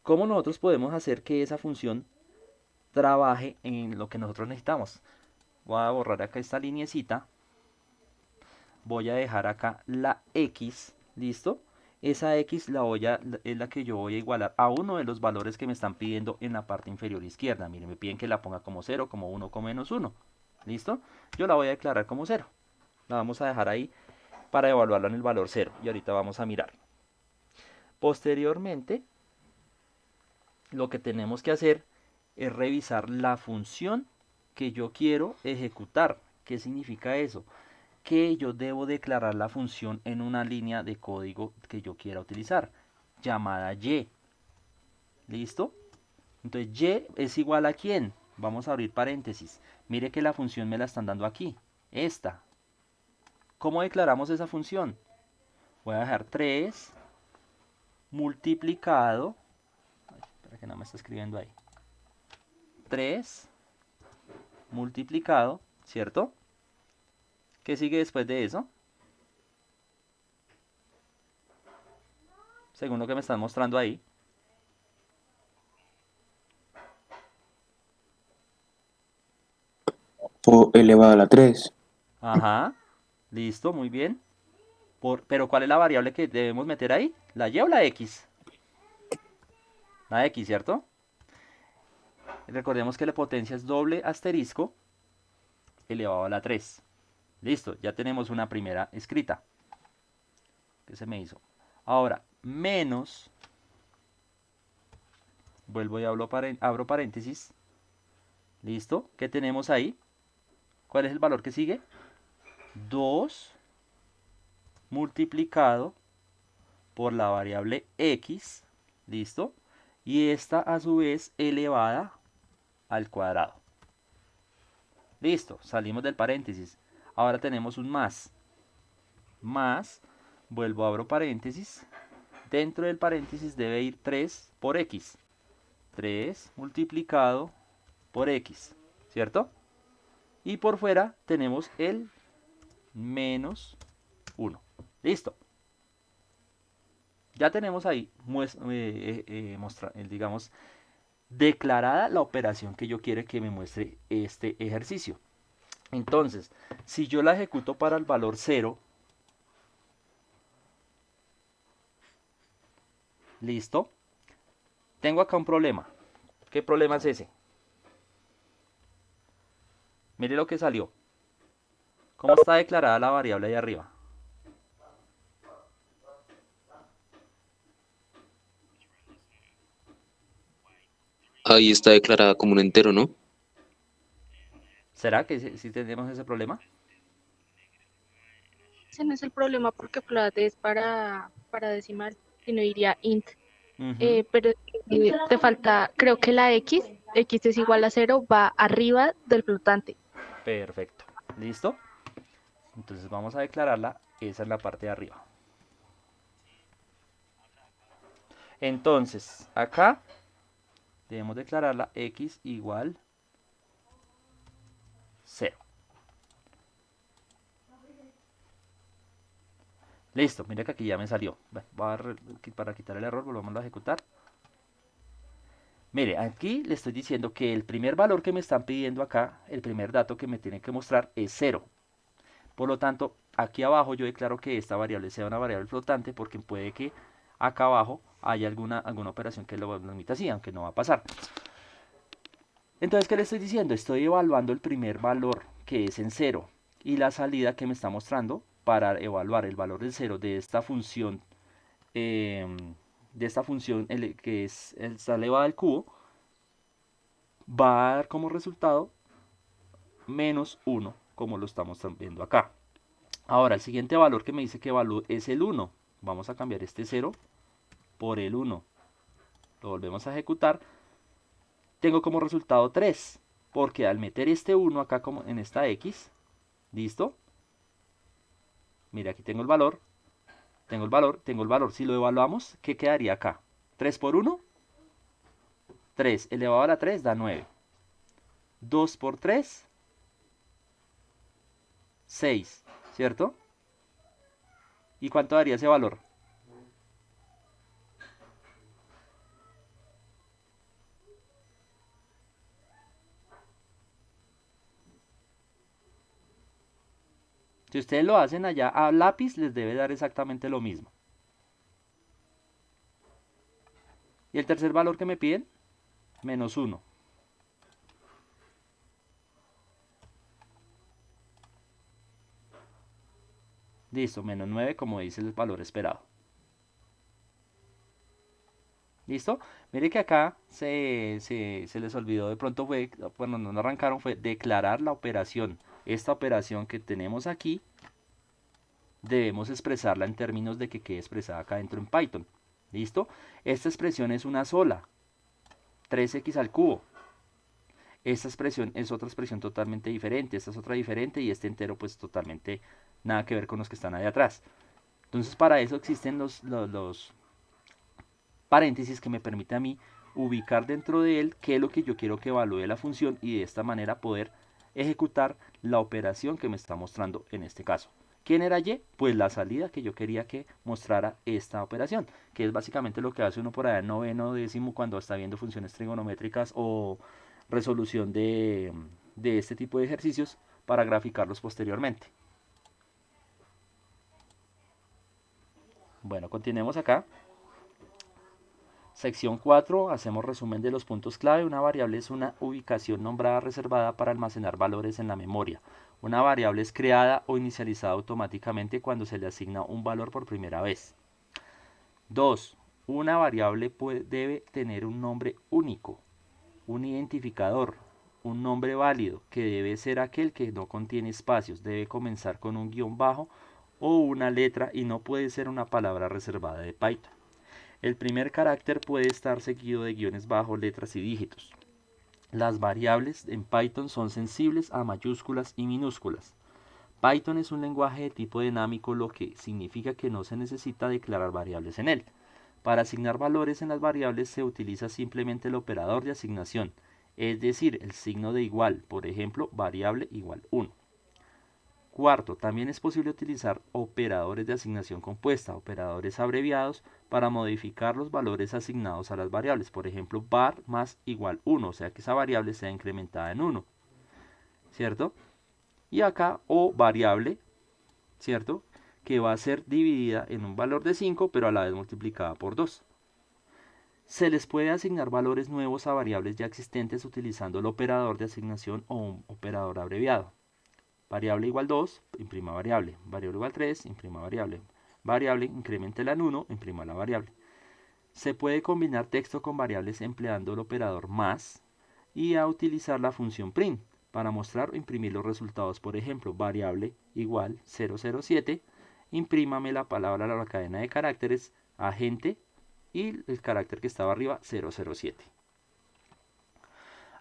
¿Cómo nosotros podemos hacer que esa función trabaje en lo que nosotros necesitamos? Voy a borrar acá esta linecita. Voy a dejar acá la x, ¿listo? Esa x es la que yo voy a igualar a uno de los valores que me están pidiendo en la parte inferior izquierda. Miren, me piden que la ponga como 0, como 1, como -1. ¿Listo? Yo la voy a declarar como 0. La vamos a dejar ahí para evaluarla en el valor 0. Y ahorita vamos a mirar. Posteriormente, lo que tenemos que hacer es revisar la función que yo quiero ejecutar. ¿Qué significa eso? Que yo debo declarar la función en una línea de código que yo quiera utilizar, llamada y. ¿Listo? Entonces y es igual a ¿quién? Vamos a abrir paréntesis. Mire que la función me la están dando aquí. Esta. ¿Cómo declaramos esa función? Voy a dejar 3 multiplicado. Ay, espera que no me está escribiendo ahí. 3 multiplicado, ¿cierto? ¿Qué sigue después de eso? Según lo que me están mostrando ahí. O elevado a la 3. Ajá. Listo, muy bien. Pero ¿cuál es la variable que debemos meter ahí? ¿La y o la x? La x, ¿cierto? Recordemos que la potencia es doble asterisco elevado a la 3. Listo, ya tenemos una primera escrita. ¿Qué se me hizo? Ahora, menos, vuelvo y abro paréntesis. Listo, ¿qué tenemos ahí? ¿Cuál es el valor que sigue? 2 multiplicado por la variable x. Listo. Y esta a su vez elevada al cuadrado. Listo, salimos del paréntesis. Ahora tenemos un más. Más, vuelvo a abro paréntesis. Dentro del paréntesis debe ir 3 por x. 3 multiplicado por x, ¿cierto? Y por fuera tenemos el menos 1. Listo. Ya tenemos ahí, digamos, declarada la operación que yo quiero que me muestre este ejercicio. Entonces, si yo la ejecuto para el valor 0, listo, tengo acá un problema. ¿Qué problema es ese? Mire lo que salió. ¿Cómo está declarada la variable ahí arriba? Ahí está declarada como un entero, ¿no? ¿Será que si tenemos ese problema? Ese no es el problema porque float es para decimal, sino iría int. Ujú. Pero te falta, creo que la x es igual a 0, va arriba del flotante. Perfecto. ¿Listo? Entonces vamos a declararla. Esa es la parte de arriba. Entonces, acá debemos declararla x igual 0. Listo, mira que aquí ya me salió. Para quitar el error, volvamos a ejecutar. Mire, aquí le estoy diciendo que el primer valor que me están pidiendo acá, el primer dato que me tienen que mostrar es 0. Por lo tanto, aquí abajo yo declaro que esta variable sea una variable flotante porque puede que acá abajo haya alguna operación que lo permita así, aunque no va a pasar. Entonces, ¿qué le estoy diciendo? Estoy evaluando el primer valor que es en 0 y la salida que me está mostrando para evaluar el valor del 0 eh, de esta función que está elevada al cubo, va a dar como resultado menos 1, como lo estamos viendo acá. Ahora, el siguiente valor que me dice que valor es el 1. Vamos a cambiar este 0 por el 1. Lo volvemos a ejecutar. Tengo como resultado 3, porque al meter este 1 acá como en esta X, ¿listo? Mira, aquí tengo el valor, tengo el valor, tengo el valor. Si lo evaluamos, ¿qué quedaría acá? 3 por 1, 3 elevado a la 3 da 9. 2 por 3, 6, ¿cierto? ¿Y cuánto daría ese valor? Si ustedes lo hacen allá a lápiz, les debe dar exactamente lo mismo. ¿Y el tercer valor que me piden? Menos 1. Listo, menos 9 como dice el valor esperado. ¿Listo? Mire que acá se les olvidó, de pronto fue, bueno, no arrancaron, fue declarar la operación. Esta operación que tenemos aquí, debemos expresarla en términos de que quede expresada acá dentro en Python. ¿Listo? Esta expresión es una sola, 3x al cubo. Esta expresión es otra expresión totalmente diferente, esta es otra diferente y este entero pues totalmente nada que ver con los que están ahí atrás. Entonces para eso existen los paréntesis que me permite a mí ubicar dentro de él qué es lo que yo quiero que evalúe la función y de esta manera poder ejecutar la operación que me está mostrando en este caso. ¿Quién era Y? Pues la salida que yo quería que mostrara esta operación, que es básicamente lo que hace uno por allá en noveno, décimo, cuando está viendo funciones trigonométricas o resolución de este tipo de ejercicios para graficarlos posteriormente. Bueno, continuemos acá. Sección 4, hacemos resumen de los puntos clave. Una variable es una ubicación nombrada reservada para almacenar valores en la memoria. Una variable es creada o inicializada automáticamente cuando se le asigna un valor por primera vez. 2. Una variable debe tener un nombre único, un identificador, un nombre válido, que debe ser aquel que no contiene espacios, debe comenzar con un guión bajo o una letra y no puede ser una palabra reservada de Python. El primer carácter puede estar seguido de guiones bajos, letras y dígitos. Las variables en Python son sensibles a mayúsculas y minúsculas. Python es un lenguaje de tipo dinámico, lo que significa que no se necesita declarar variables en él. Para asignar valores en las variables se utiliza simplemente el operador de asignación, es decir, el signo de igual, por ejemplo, variable igual 1. Cuarto, también es posible utilizar operadores de asignación compuesta, operadores abreviados, para modificar los valores asignados a las variables. Por ejemplo, var más igual 1, o sea que esa variable sea incrementada en 1, ¿cierto? Y acá o variable, ¿cierto? Que va a ser dividida en un valor de 5, pero a la vez multiplicada por 2. Se les puede asignar valores nuevos a variables ya existentes utilizando el operador de asignación o un operador abreviado. Variable igual 2, imprima variable. Variable igual 3, imprima variable. Variable, increméntela en 1, imprima la variable. Se puede combinar texto con variables empleando el operador más y a utilizar la función print para mostrar o imprimir los resultados. Por ejemplo, variable igual 007, imprímame la palabra a la cadena de caracteres agente y el carácter que estaba arriba 007.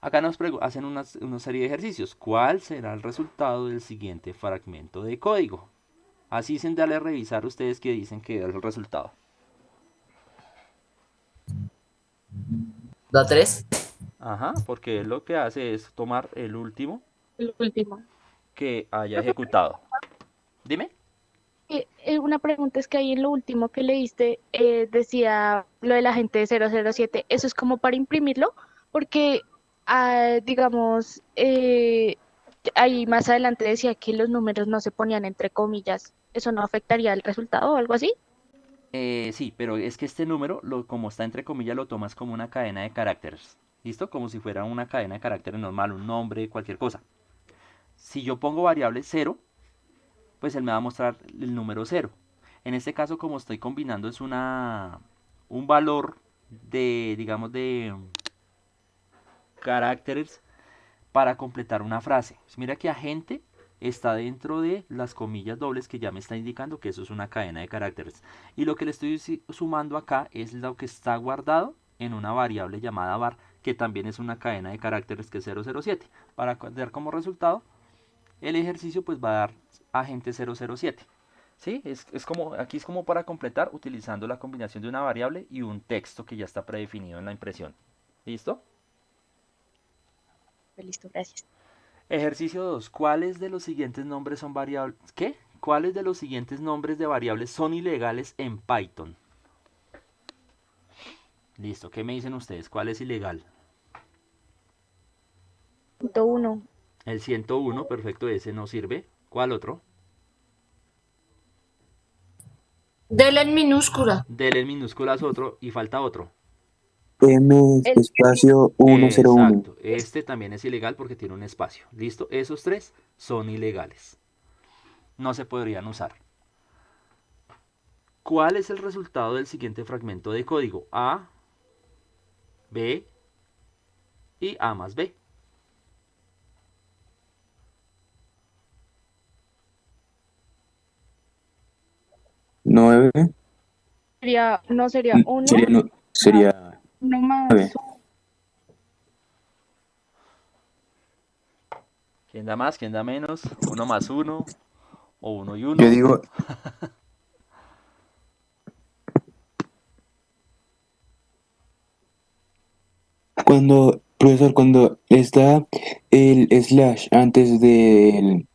Acá nos hacen una serie de ejercicios. ¿Cuál será el resultado del siguiente fragmento de código? Así sin darle a revisar ustedes que dicen que es el resultado. ¿Da 3? Ajá, porque lo que hace es tomar el último El último. que haya ejecutado. Dime. Una pregunta es que ahí en lo último que leíste decía lo del agente 007. ¿Eso es como para imprimirlo? Porque, digamos, ahí más adelante decía que los números no se ponían entre comillas. ¿Eso no afectaría el resultado o algo así? Sí, pero es que este número, como está entre comillas, lo tomas como una cadena de caracteres. ¿Listo? Como si fuera una cadena de caracteres normal, un nombre, cualquier cosa. Si yo pongo variable 0, pues él me va a mostrar el número 0. En este caso, como estoy combinando, es un valor de, digamos, de caracteres, para completar una frase. Pues mira que agente está dentro de las comillas dobles que ya me está indicando que eso es una cadena de caracteres. Y lo que le estoy sumando acá es lo que está guardado en una variable llamada var, que también es una cadena de caracteres que es 007. Para dar como resultado, el ejercicio pues va a dar agente 007. ¿Sí? Es como, aquí es como para completar utilizando la combinación de una variable y un texto que ya está predefinido en la impresión. ¿Listo? Listo, gracias. Ejercicio 2. ¿Cuáles de los siguientes nombres son variables? ¿Qué? ¿Cuáles de los siguientes nombres de variables son ilegales en Python? Listo. ¿Qué me dicen ustedes? ¿Cuál es ilegal? 101. El 101, perfecto, ese no sirve. ¿Cuál otro? Del en minúscula. Del en minúsculas otro y falta otro. M El espacio 101. Exacto. Este también es ilegal porque tiene un espacio. ¿Listo? Esos tres son ilegales. No se podrían usar. ¿Cuál es el resultado del siguiente fragmento de código? A, B y A más B. 9. no sería 1, Sería, no, sería 1 9. más ¿Quién da más? ¿Quién da menos? ¿Uno más uno? ¿O uno y Yo uno? digo, profesor, cuando está el slash antes del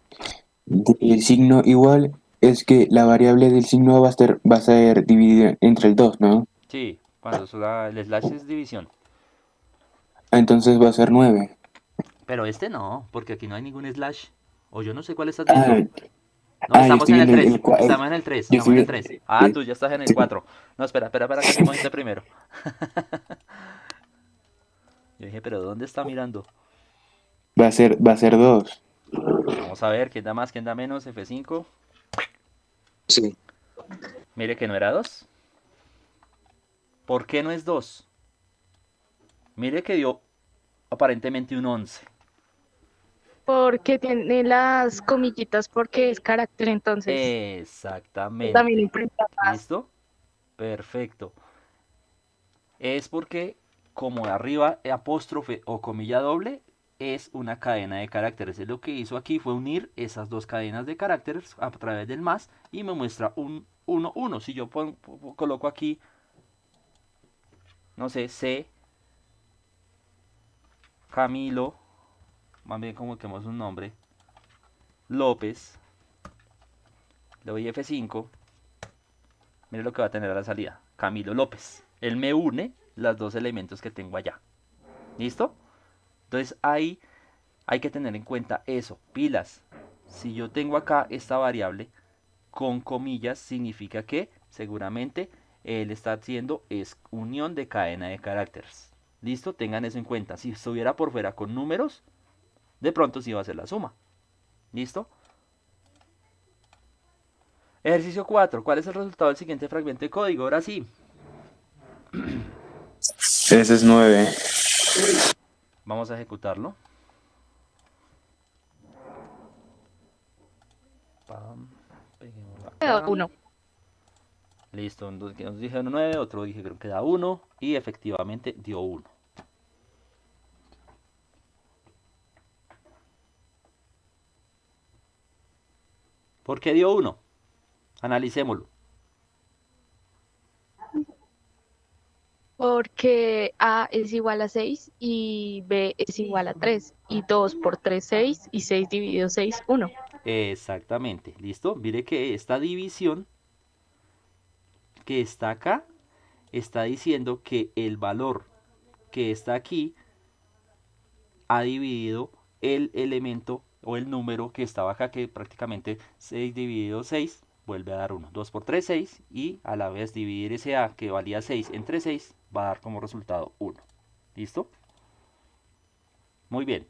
signo igual, es que la variable del signo va a ser dividida entre el 2, ¿no? Sí, cuando el slash es división. Entonces va a ser 9. Pero este no, porque aquí no hay ningún slash. O yo no sé cuál estás viendo. Ah, No, yo estamos estoy en el viendo 3. Estamos en el 3. yo Estamos en el estoy, 3. Ah, sí, tú ya estás en el sí, 4. No, espera, que hacemos este primero. Yo dije, pero ¿dónde está mirando? va a ser 2. Vamos a ver, ¿quién da más, quién da menos? F5. Sí. Mire que no era 2. ¿Por qué no es 2? Mire que dio aparentemente un 11. porque tiene las comillitas porque es carácter, entonces también Exactamente. imprenta más. ¿Listo? Perfecto. Es porque como arriba apóstrofe o comilla doble es una cadena de caracteres. Es lo que hizo aquí fue unir esas dos cadenas de caracteres a través del más y me muestra un 1, 1. Si yo coloco aquí, no sé, C, Camilo, más bien como que es un nombre, López, le doy F5, mire lo que va a tener a la salida, Camilo López. Él me une los dos elementos que tengo allá. ¿Listo? Entonces ahí hay que tener en cuenta eso, pilas. Si yo tengo acá esta variable con comillas, significa que seguramente él está haciendo es unión de cadena de caracteres. ¿Listo? Tengan eso en cuenta. Si estuviera por fuera con números, de pronto sí va a ser la suma. ¿Listo? Ejercicio 4. ¿Cuál es el resultado del siguiente fragmento de código? Ahora sí. Ese es 9. Vamos a ejecutarlo. Pam, peguémoslo acá. 1. Listo, nos dijeron 9, otro dijeron que da 1 y efectivamente dio 1. ¿Por qué dio 1? Analicémoslo. Porque A es igual a 6 y B es igual a 3. Y 2 por 3, 6. Y 6 dividido 6, 1. Exactamente, ¿listo? Mire que esta división que está acá está diciendo que el valor que está aquí ha dividido el elemento o el número que estaba acá, que prácticamente 6 dividido 6 vuelve a dar 1. 2 por 3, 6 y a la vez dividir ese A que valía 6 entre 6 va a dar como resultado 1. ¿Listo? Muy bien.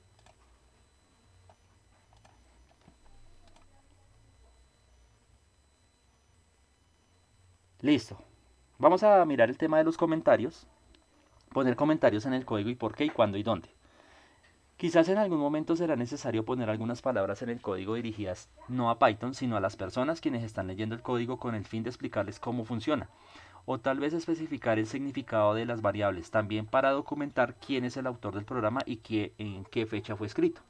Listo. Vamos a mirar el tema de los comentarios. Poner comentarios en el código y por qué y cuándo y dónde. Quizás en algún momento será necesario poner algunas palabras en el código dirigidas no a Python, sino a las personas quienes están leyendo el código con el fin de explicarles cómo funciona, o tal vez especificar el significado de las variables, también para documentar quién es el autor del programa y en qué fecha fue escrito.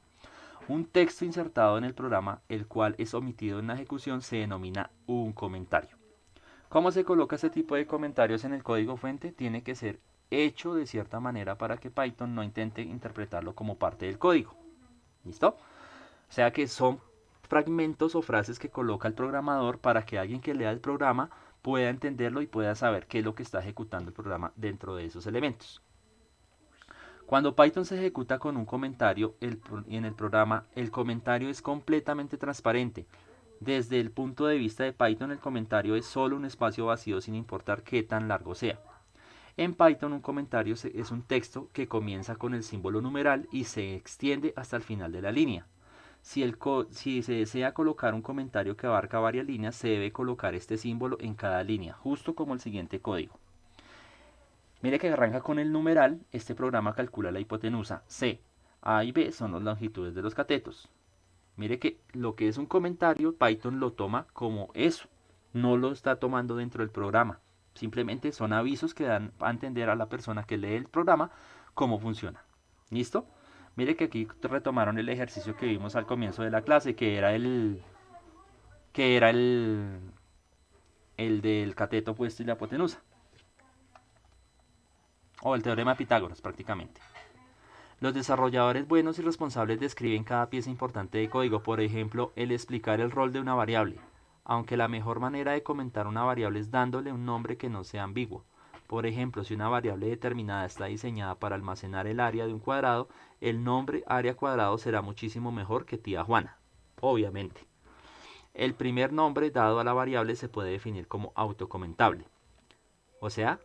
Un texto insertado en el programa, el cual es omitido en la ejecución, se denomina un comentario. ¿Cómo se coloca este tipo de comentarios en el código fuente? Tiene que ser hecho de cierta manera para que Python no intente interpretarlo como parte del código. ¿Listo? O sea que son fragmentos o frases que coloca el programador para que alguien que lea el programa pueda entenderlo y pueda saber qué es lo que está ejecutando el programa dentro de esos elementos. Cuando Python se ejecuta con un comentario en el programa, el comentario es completamente transparente. Desde el punto de vista de Python, el comentario es solo un espacio vacío sin importar qué tan largo sea. En Python, un comentario es un texto que comienza con el símbolo numeral y se extiende hasta el final de la línea. Si se desea colocar un comentario que abarca varias líneas, se debe colocar este símbolo en cada línea, justo como el siguiente código. Mire que arranca con el numeral, este programa calcula la hipotenusa C. A y B son las longitudes de los catetos. Mire que lo que es un comentario, Python lo toma como eso, no lo está tomando dentro del programa. Simplemente son avisos que dan a entender a la persona que lee el programa cómo funciona. ¿Listo? Mire que aquí retomaron el ejercicio que vimos al comienzo de la clase, el del cateto opuesto y la hipotenusa. O el teorema de Pitágoras prácticamente. Los desarrolladores buenos y responsables describen cada pieza importante de código, por ejemplo, el explicar el rol de una variable, aunque la mejor manera de comentar una variable es dándole un nombre que no sea ambiguo. Por ejemplo, si una variable determinada está diseñada para almacenar el área de un cuadrado, el nombre área cuadrado será muchísimo mejor que tía Juana, obviamente. El primer nombre dado a la variable se puede definir como autocomentable. O sea,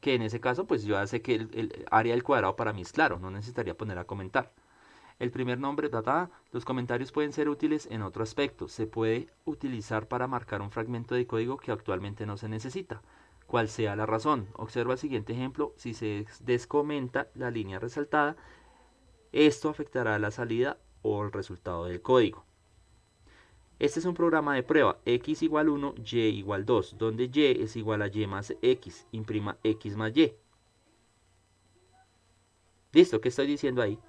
que en ese caso pues yo ya sé que el área del cuadrado para mí es claro, no necesitaría poner a comentar. El primer nombre, los comentarios pueden ser útiles en otro aspecto. Se puede utilizar para marcar un fragmento de código que actualmente no se necesita. Cual sea la razón. Observa el siguiente ejemplo. Si se descomenta la línea resaltada, esto afectará la salida o el resultado del código. Este es un programa de prueba, x igual 1, y igual 2, donde y es igual a y más x, imprima x más y. ¿Listo? ¿Qué estoy diciendo ahí?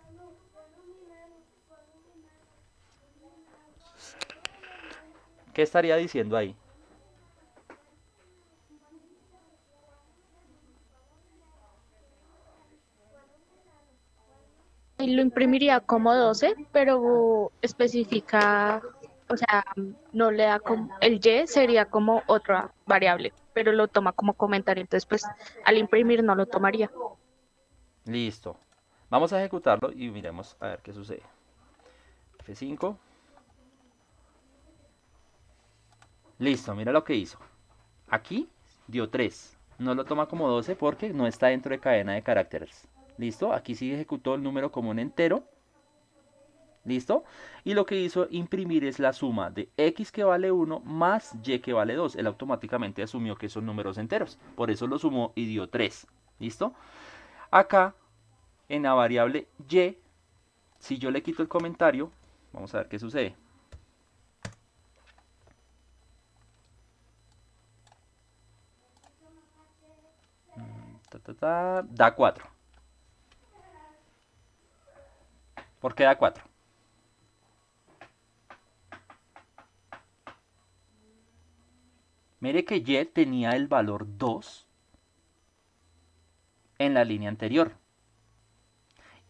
¿Qué estaría diciendo ahí? Y lo imprimiría como 12, pero especifica, o sea, no le da como, el y sería como otra variable, pero lo toma como comentario, entonces pues al imprimir no lo tomaría. Listo. Vamos a ejecutarlo y miremos a ver qué sucede. F5. Listo, mira lo que hizo. Aquí dio 3. No lo toma como 12 porque no está dentro de cadena de caracteres. ¿Listo? Aquí sí ejecutó el número como un entero. ¿Listo? Y lo que hizo imprimir es la suma de x que vale 1 más y que vale 2. Él automáticamente asumió que son números enteros. Por eso lo sumó y dio 3. ¿Listo? Acá, en la variable y, si yo le quito el comentario, vamos a ver qué sucede. Da 4. ¿Por qué da 4? Mire que y tenía el valor 2 en la línea anterior.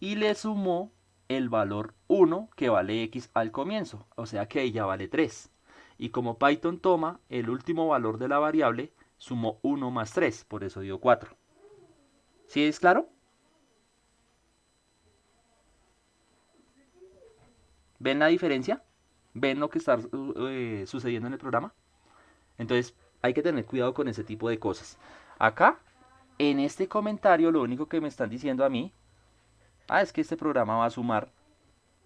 Y le sumó el valor 1 que vale x al comienzo. O sea que ella vale 3. Y como Python toma el último valor de la variable, sumó 1 más 3. Por eso dio 4. ¿Sí es claro? ¿Ven la diferencia? ¿Ven lo que está sucediendo en el programa? Entonces hay que tener cuidado con ese tipo de cosas. Acá, en este comentario, lo único que me están diciendo a mí, es que este programa va a sumar,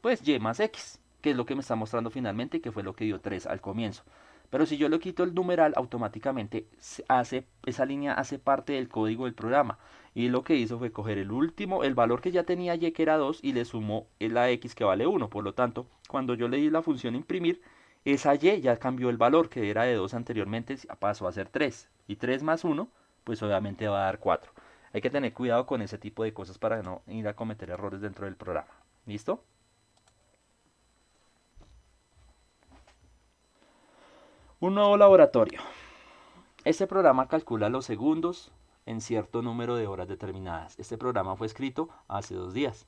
pues, y más x, que es lo que me está mostrando finalmente, que fue lo que dio 3 al comienzo. Pero si yo le quito el numeral, automáticamente esa línea hace parte del código del programa. Y lo que hizo fue coger el valor que ya tenía y que era 2 y le sumó la x que vale 1. Por lo tanto, cuando yo le di la función imprimir, esa y ya cambió el valor que era de 2 anteriormente, pasó a ser 3. Y 3 más 1, pues obviamente va a dar 4. Hay que tener cuidado con ese tipo de cosas para no ir a cometer errores dentro del programa. ¿Listo? Un nuevo laboratorio. Este programa calcula los segundos en cierto número de horas determinadas. Este programa fue escrito hace 2 días.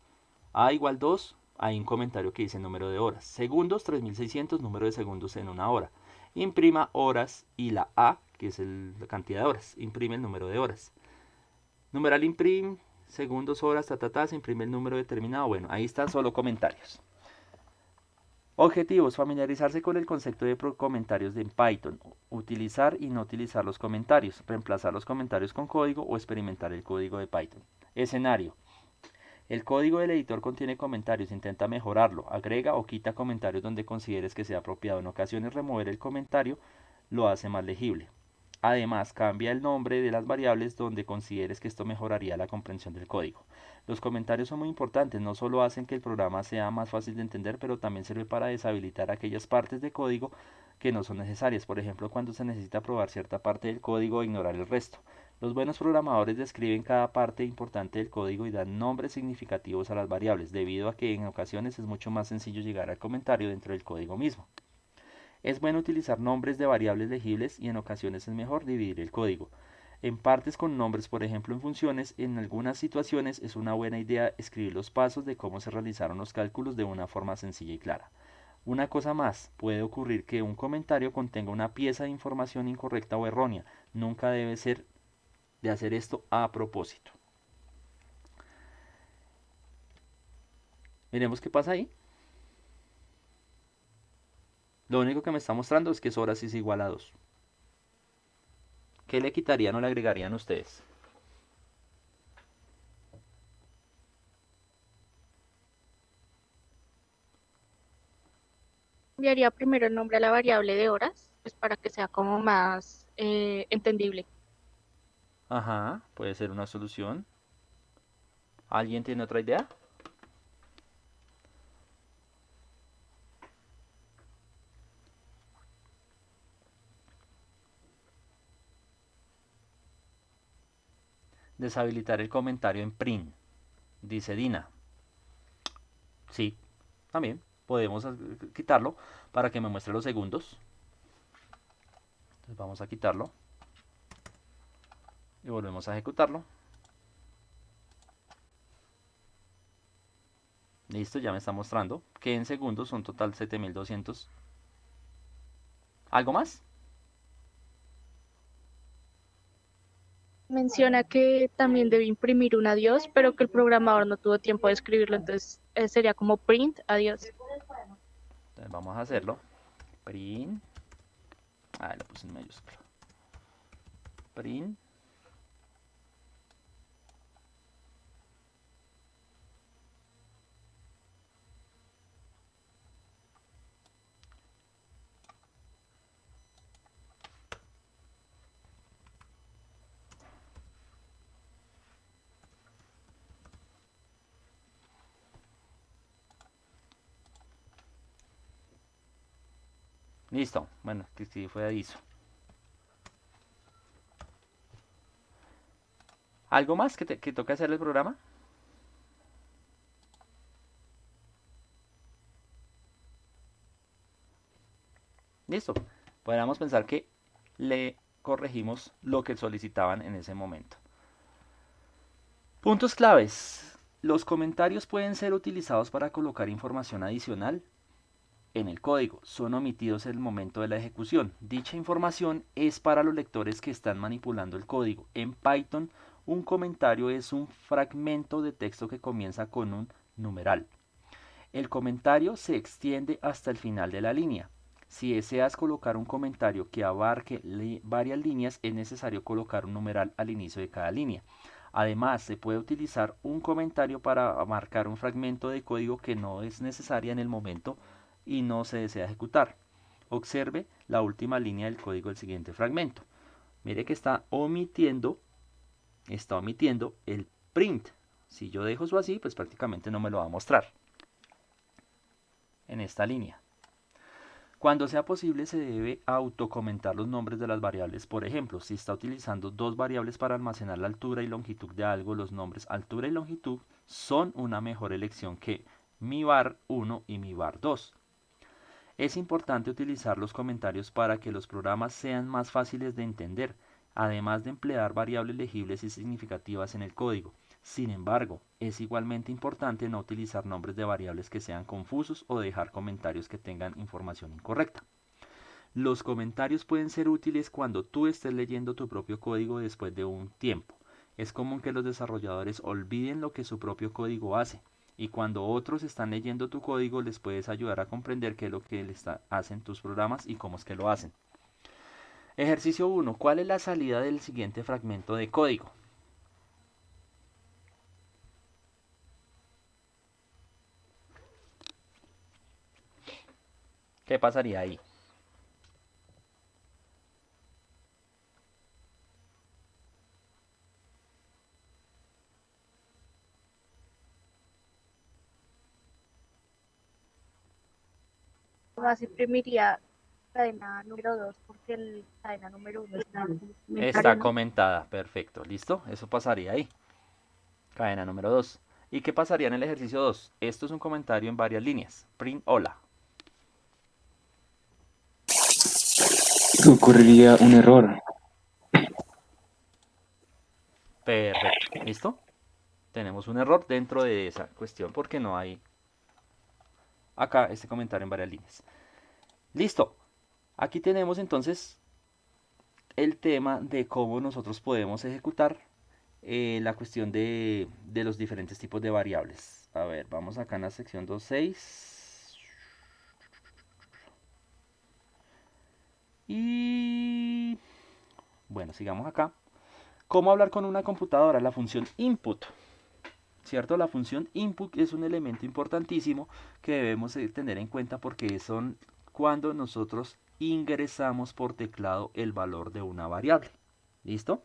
A igual 2, hay un comentario que dice número de horas. Segundos, 3600, número de segundos en una hora. Imprima horas y la A, que es la cantidad de horas. Imprime el número de horas. Numeral imprime, segundos, horas, se imprime el número determinado. Bueno, ahí están solo comentarios. Objetivos: familiarizarse con el concepto de comentarios en Python, utilizar y no utilizar los comentarios, reemplazar los comentarios con código o experimentar el código de Python. Escenario: el código del editor contiene comentarios, intenta mejorarlo, agrega o quita comentarios donde consideres que sea apropiado. En ocasiones remover el comentario lo hace más legible. Además, cambia el nombre de las variables donde consideres que esto mejoraría la comprensión del código. Los comentarios son muy importantes, no solo hacen que el programa sea más fácil de entender, pero también sirve para deshabilitar aquellas partes de código que no son necesarias. Por ejemplo, cuando se necesita probar cierta parte del código e ignorar el resto. Los buenos programadores describen cada parte importante del código y dan nombres significativos a las variables, debido a que en ocasiones es mucho más sencillo llegar al comentario dentro del código mismo. Es bueno utilizar nombres de variables legibles y en ocasiones es mejor dividir el código en partes con nombres, por ejemplo en funciones. En algunas situaciones es una buena idea escribir los pasos de cómo se realizaron los cálculos de una forma sencilla y clara. Una cosa más, puede ocurrir que un comentario contenga una pieza de información incorrecta o errónea. Nunca debe ser de hacer esto a propósito. Miremos qué pasa ahí. Lo único que me está mostrando es que horas es igual a 2. ¿Qué le quitarían o le agregarían ustedes? Cambiaría primero el nombre a la variable de horas, pues para que sea como más entendible. Ajá, puede ser una solución. ¿Alguien tiene otra idea? Deshabilitar el comentario en print, dice Dina. Sí, también podemos quitarlo para que me muestre los segundos. Entonces vamos a quitarlo y volvemos a ejecutarlo. Listo, ya me está mostrando que en segundos son total 7200. ¿Algo más? Menciona que también debe imprimir un adiós, pero que el programador no tuvo tiempo de escribirlo, entonces sería como print adiós. Entonces vamos a hacerlo. Print. Lo puse en mayúscula. Print. Listo. Bueno, que sí fue aviso. ¿Algo más que toque hacer el programa? Listo. Podríamos pensar que le corregimos lo que solicitaban en ese momento. Puntos claves. Los comentarios pueden ser utilizados para colocar información adicional en el código. Son omitidos en el momento de la ejecución. Dicha información es para los lectores que están manipulando el código. En Python, un comentario es un fragmento de texto que comienza con un numeral. El comentario se extiende hasta el final de la línea. Si deseas colocar un comentario que abarque varias líneas, es necesario colocar un numeral al inicio de cada línea. Además, se puede utilizar un comentario para marcar un fragmento de código que no es necesaria en el momento y no se desea ejecutar. Observe la última línea del código del siguiente fragmento. Mire que está omitiendo el print. Si yo dejo eso así, pues prácticamente no me lo va a mostrar en esta línea. Cuando sea posible, se debe autocomentar los nombres de las variables. Por ejemplo, si está utilizando dos variables para almacenar la altura y longitud de algo, los nombres altura y longitud son una mejor elección que mi var 1 y mi var 2. Es importante utilizar los comentarios para que los programas sean más fáciles de entender, además de emplear variables legibles y significativas en el código. Sin embargo, es igualmente importante no utilizar nombres de variables que sean confusos o dejar comentarios que tengan información incorrecta. Los comentarios pueden ser útiles cuando tú estés leyendo tu propio código después de un tiempo. Es común que los desarrolladores olviden lo que su propio código hace, y cuando otros están leyendo tu código les puedes ayudar a comprender qué es lo que hacen tus programas y cómo es que lo hacen. Ejercicio 1. ¿Cuál es la salida del siguiente fragmento de código? ¿Qué pasaría ahí? Más imprimiría cadena número 2 porque el cadena número 1 está en el Está comentario, ¿no? comentada, perfecto, listo, eso pasaría ahí. Cadena número 2. ¿Y qué pasaría en el ejercicio 2? Esto es un comentario en varias líneas. Print hola. Ocurriría un error. Perfecto, ¿listo? Tenemos un error dentro de esa cuestión porque no hay acá este comentario en varias líneas. Listo. Aquí tenemos entonces el tema de cómo nosotros podemos ejecutar la cuestión de los diferentes tipos de variables. A ver, vamos acá en la sección 2.6. Y bueno, sigamos acá. ¿Cómo hablar con una computadora? La función input. ¿Cierto? La función input es un elemento importantísimo que debemos tener en cuenta porque son cuando nosotros ingresamos por teclado el valor de una variable. ¿Listo?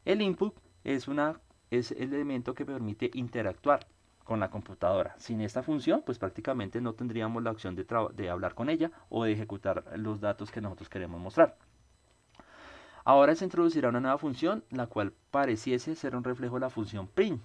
El input es el elemento que permite interactuar con la computadora. Sin esta función, pues prácticamente no tendríamos la opción de hablar con ella o de ejecutar los datos que nosotros queremos mostrar. Ahora se introducirá una nueva función, la cual pareciese ser un reflejo de la función print.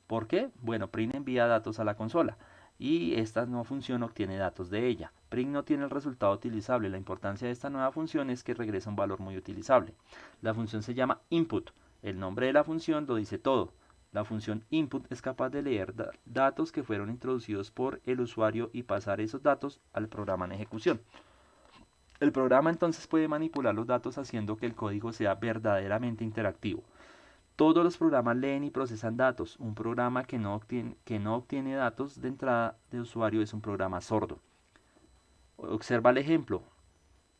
¿Por qué? Bueno, print envía datos a la consola y esta nueva función obtiene datos de ella. Print no tiene el resultado utilizable. La importancia de esta nueva función es que regresa un valor muy utilizable. La función se llama input. El nombre de la función lo dice todo. La función input es capaz de leer datos que fueron introducidos por el usuario y pasar esos datos al programa en ejecución. El programa entonces puede manipular los datos haciendo que el código sea verdaderamente interactivo. Todos los programas leen y procesan datos. Un programa que no obtiene datos de entrada de usuario es un programa sordo. Observa el ejemplo.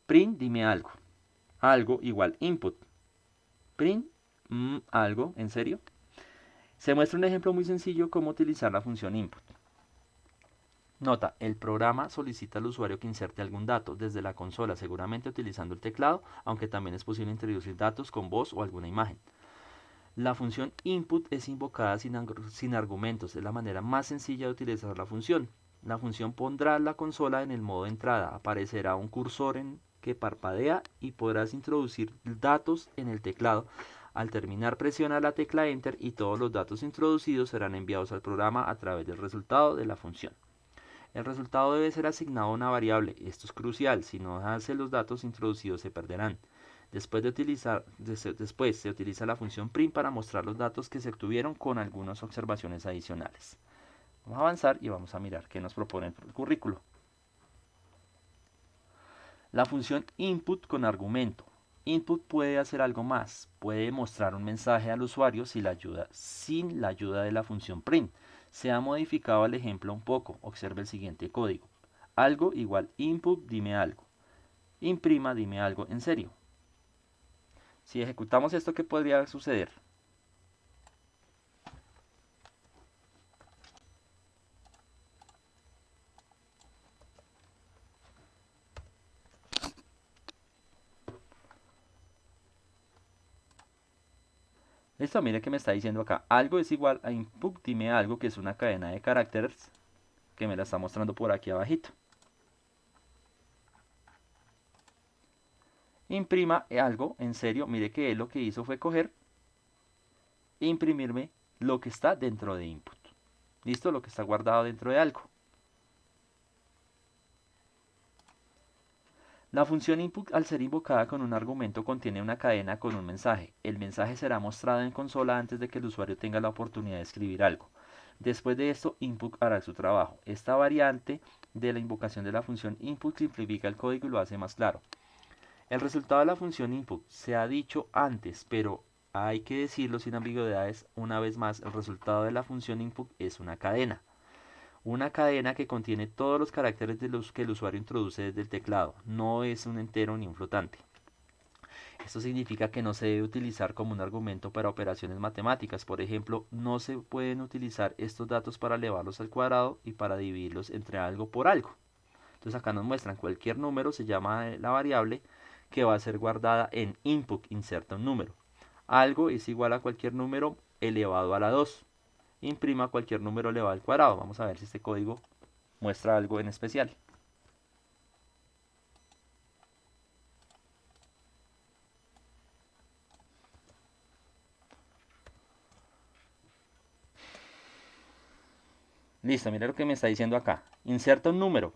Print, dime algo. Algo igual input. Print, algo, ¿en serio? Se muestra un ejemplo muy sencillo cómo utilizar la función input. Nota, el programa solicita al usuario que inserte algún dato desde la consola, seguramente utilizando el teclado, aunque también es posible introducir datos con voz o alguna imagen. La función input es invocada sin argumentos, es la manera más sencilla de utilizar la función. La función pondrá la consola en el modo entrada, aparecerá un cursor que parpadea y podrás introducir datos en el teclado. Al terminar presiona la tecla Enter y todos los datos introducidos serán enviados al programa a través del resultado de la función. El resultado debe ser asignado a una variable, esto es crucial, si no hace los datos introducidos se perderán. Después se utiliza la función print para mostrar los datos que se obtuvieron con algunas observaciones adicionales. Vamos a avanzar y vamos a mirar qué nos propone el currículo. La función input con argumento. Input puede hacer algo más, puede mostrar un mensaje al usuario sin la ayuda de la función print. Se ha modificado el ejemplo un poco, observe el siguiente código. Algo igual input, dime algo. Imprima, dime algo en serio. Si ejecutamos esto, ¿qué podría suceder? Listo, mire que me está diciendo acá, algo es igual a input, dime algo, que es una cadena de caracteres, que me la está mostrando por aquí abajito. Imprima algo, en serio, mire que él lo que hizo fue coger e imprimirme lo que está dentro de input. Listo, lo que está guardado dentro de algo. La función input, al ser invocada con un argumento, contiene una cadena con un mensaje. El mensaje será mostrado en consola antes de que el usuario tenga la oportunidad de escribir algo. Después de esto, input hará su trabajo. Esta variante de la invocación de la función input simplifica el código y lo hace más claro. El resultado de la función input se ha dicho antes, pero hay que decirlo sin ambigüedades. Una vez más, el resultado de la función input es una cadena. Una cadena que contiene todos los caracteres de los que el usuario introduce desde el teclado. No es un entero ni un flotante. Esto significa que no se debe utilizar como un argumento para operaciones matemáticas. Por ejemplo, no se pueden utilizar estos datos para elevarlos al cuadrado y para dividirlos entre algo por algo. Entonces acá nos muestran cualquier número, se llama la variable que va a ser guardada en input, inserta un número. Algo es igual a cualquier número elevado a la 2. Imprima cualquier número elevado al cuadrado. Vamos a ver si este código muestra algo en especial. Listo, mira lo que me está diciendo acá. Inserta un número.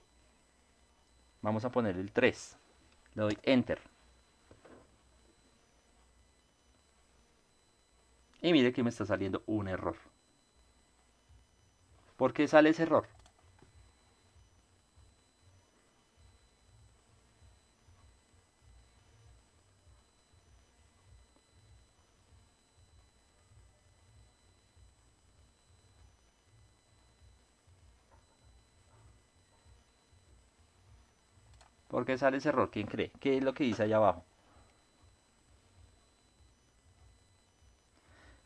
Vamos a poner el 3. Le doy Enter. Y mire que me está saliendo un error. ¿Por qué sale ese error? ¿Por qué sale ese error? ¿Quién cree? ¿Qué es lo que dice allá abajo?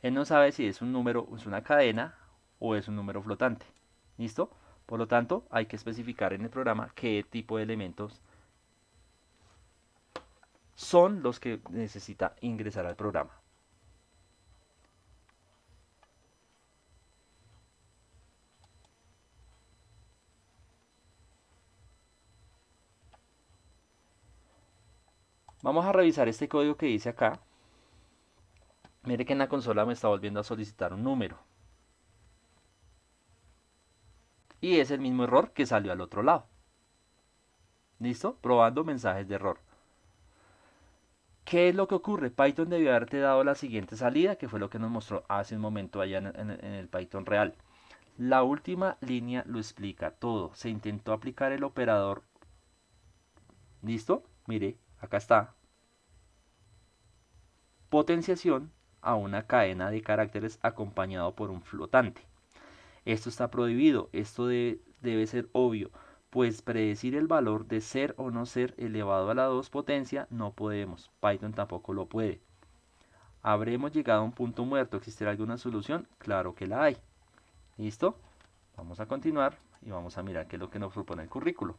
Él no sabe si es un número, es una cadena o es un número flotante. ¿Listo? Por lo tanto, hay que especificar en el programa qué tipo de elementos son los que necesita ingresar al programa. Vamos a revisar este código que dice acá. Mire que en la consola me está volviendo a solicitar un número. Y es el mismo error que salió al otro lado. ¿Listo? Probando mensajes de error. ¿Qué es lo que ocurre? Python debió haberte dado la siguiente salida, que fue lo que nos mostró hace un momento allá en el Python real. La última línea lo explica todo. Se intentó aplicar el operador. ¿Listo? Mire, acá está. Potenciación a una cadena de caracteres acompañado por un flotante. Esto está prohibido. Esto debe ser obvio. Pues predecir el valor de ser o no ser elevado a la 2 potencia no podemos. Python tampoco lo puede. ¿Habremos llegado a un punto muerto? ¿Existirá alguna solución? Claro que la hay. ¿Listo? Vamos a continuar y vamos a mirar qué es lo que nos propone el currículo.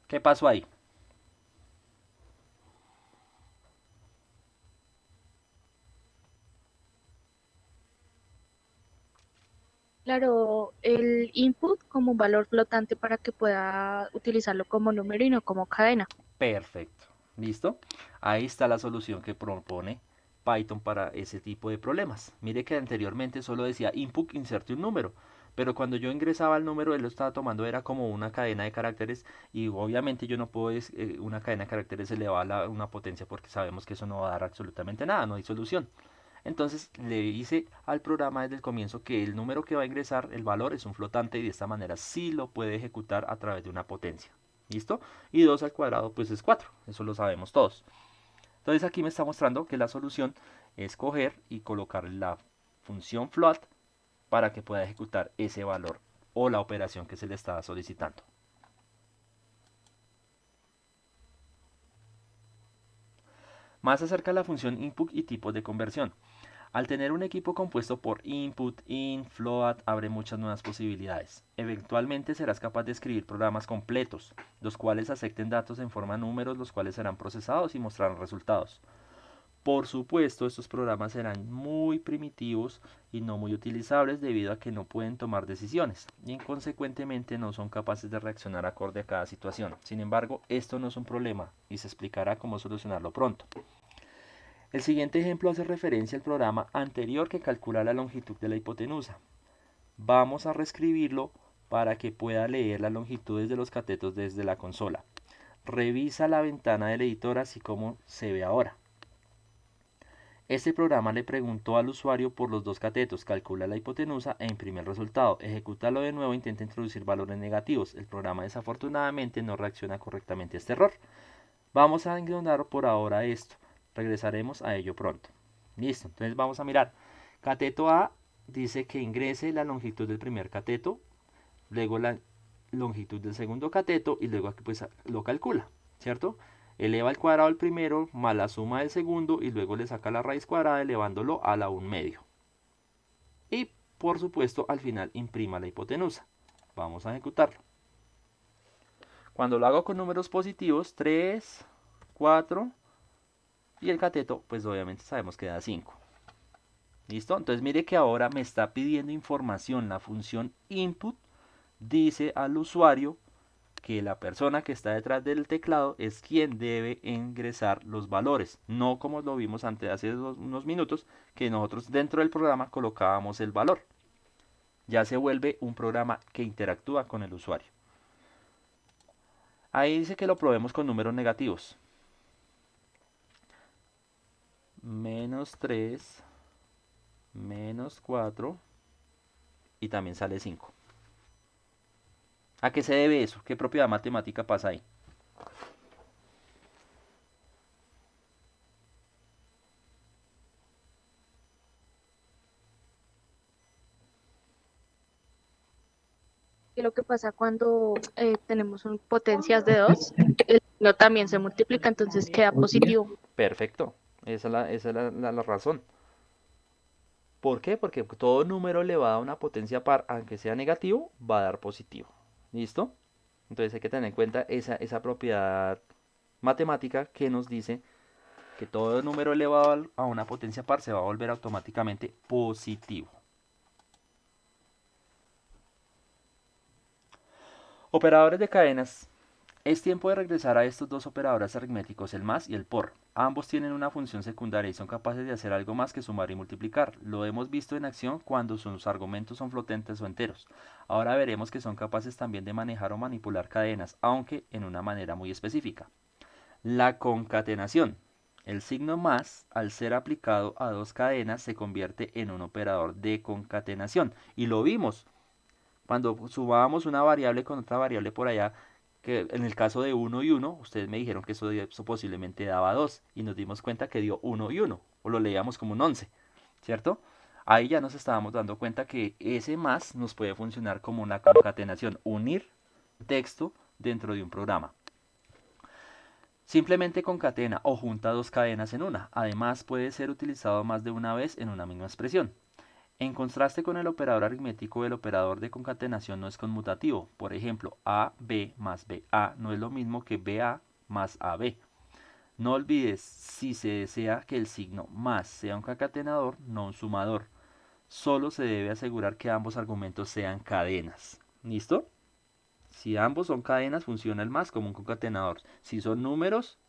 ¿Qué pasó ahí? Claro, el input como un valor flotante para que pueda utilizarlo como número y no como cadena. Perfecto. ¿Listo? Ahí está la solución que propone Python para ese tipo de problemas. Mire que anteriormente solo decía input inserte un número, pero cuando yo ingresaba el número él lo estaba tomando era como una cadena de caracteres y obviamente yo no puedo una cadena de caracteres elevada a una potencia porque sabemos que eso no va a dar absolutamente nada, no hay solución. Entonces le hice al programa desde el comienzo que el número que va a ingresar, el valor es un flotante y de esta manera sí lo puede ejecutar a través de una potencia. ¿Listo? Y 2 al cuadrado pues es 4, eso lo sabemos todos. Entonces aquí me está mostrando que la solución es coger y colocar la función float para que pueda ejecutar ese valor o la operación que se le está solicitando. Más acerca de la función input y tipos de conversión. Al tener un equipo compuesto por input, in, float, abre muchas nuevas posibilidades. Eventualmente serás capaz de escribir programas completos, los cuales acepten datos en forma de números, los cuales serán procesados y mostrarán resultados. Por supuesto, estos programas serán muy primitivos y no muy utilizables debido a que no pueden tomar decisiones y consecuentemente no son capaces de reaccionar acorde a cada situación. Sin embargo, esto no es un problema y se explicará cómo solucionarlo pronto. El siguiente ejemplo hace referencia al programa anterior que calcula la longitud de la hipotenusa. Vamos a reescribirlo para que pueda leer las longitudes de los catetos desde la consola. Revisa la ventana del editor así como se ve ahora. Este programa le preguntó al usuario por los dos catetos, calcula la hipotenusa e imprime el resultado. Ejecútalo de nuevo e intenta introducir valores negativos. El programa desafortunadamente no reacciona correctamente a este error. Vamos a ignorar por ahora esto. Regresaremos a ello pronto. Listo, entonces vamos a mirar. Cateto A dice que ingrese la longitud del primer cateto, luego la longitud del segundo cateto y luego aquí pues lo calcula, ¿cierto? Eleva al cuadrado el primero más la suma del segundo y luego le saca la raíz cuadrada elevándolo a la 1/2. Y por supuesto al final imprima la hipotenusa. Vamos a ejecutarlo. Cuando lo hago con números positivos, 3, 4 y el cateto pues obviamente sabemos que da 5. ¿Listo? Entonces mire que ahora me está pidiendo información. La función input dice al usuario que la persona que está detrás del teclado es quien debe ingresar los valores, no como lo vimos antes hace unos minutos, que nosotros dentro del programa colocábamos el valor. Ya se vuelve un programa que interactúa con el usuario. Ahí dice que lo probemos con números negativos. -3, -4 y también sale 5. ¿A qué se debe eso? ¿Qué propiedad matemática pasa ahí? Y lo que pasa cuando tenemos potencias de 2, el signo también se multiplica, entonces queda positivo. Perfecto. Esa es la razón. ¿Por qué? Porque todo número elevado a una potencia par, aunque sea negativo, va a dar positivo. ¿Listo? Entonces hay que tener en cuenta esa propiedad matemática que nos dice que todo número elevado a una potencia par se va a volver automáticamente positivo. Operadores de cadenas. Es tiempo de regresar a estos dos operadores aritméticos, el más y el por. Ambos tienen una función secundaria y son capaces de hacer algo más que sumar y multiplicar. Lo hemos visto en acción cuando sus argumentos son flotantes o enteros. Ahora veremos que son capaces también de manejar o manipular cadenas, aunque en una manera muy específica. La concatenación. El signo más, al ser aplicado a dos cadenas, se convierte en un operador de concatenación. Y lo vimos cuando sumábamos una variable con otra variable por allá, que en el caso de 1 y 1, ustedes me dijeron que eso posiblemente daba 2 y nos dimos cuenta que dio 1 y 1, o lo leíamos como un 11, ¿cierto? Ahí ya nos estábamos dando cuenta que ese más nos puede funcionar como una concatenación, unir texto dentro de un programa. Simplemente concatena o junta dos cadenas en una. Además puede ser utilizado más de una vez en una misma expresión. En contraste con el operador aritmético, el operador de concatenación no es conmutativo. Por ejemplo, AB más BA no es lo mismo que BA más AB. No olvides, si se desea que el signo más sea un concatenador, no un sumador. Solo se debe asegurar que ambos argumentos sean cadenas. ¿Listo? Si ambos son cadenas, funciona el más como un concatenador. Si son números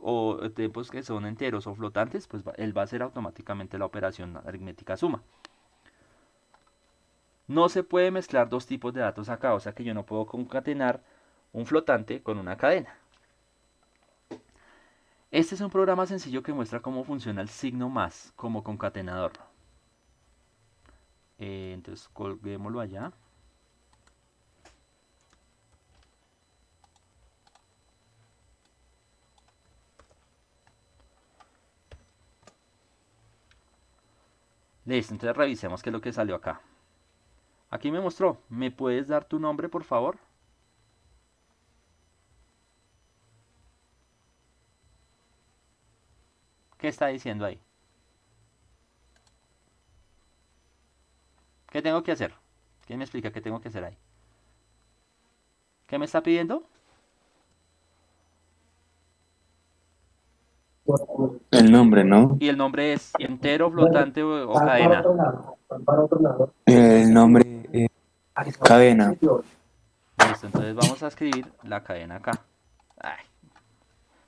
o tiempos que son enteros o flotantes, pues él va a hacer automáticamente la operación aritmética suma. No se puede mezclar dos tipos de datos acá, o sea que yo no puedo concatenar un flotante con una cadena. Este es un programa sencillo que muestra cómo funciona el signo más como concatenador. Entonces colguémoslo allá. Listo, entonces revisemos qué es lo que salió acá. Aquí me mostró, ¿me puedes dar tu nombre por favor? ¿Qué está diciendo ahí? ¿Qué tengo que hacer? ¿Quién me explica qué tengo que hacer ahí? ¿Qué me está pidiendo? El nombre, ¿no? Y el nombre es entero, flotante o cadena. El nombre es cadena. Listo, entonces vamos a escribir la cadena acá. Ay,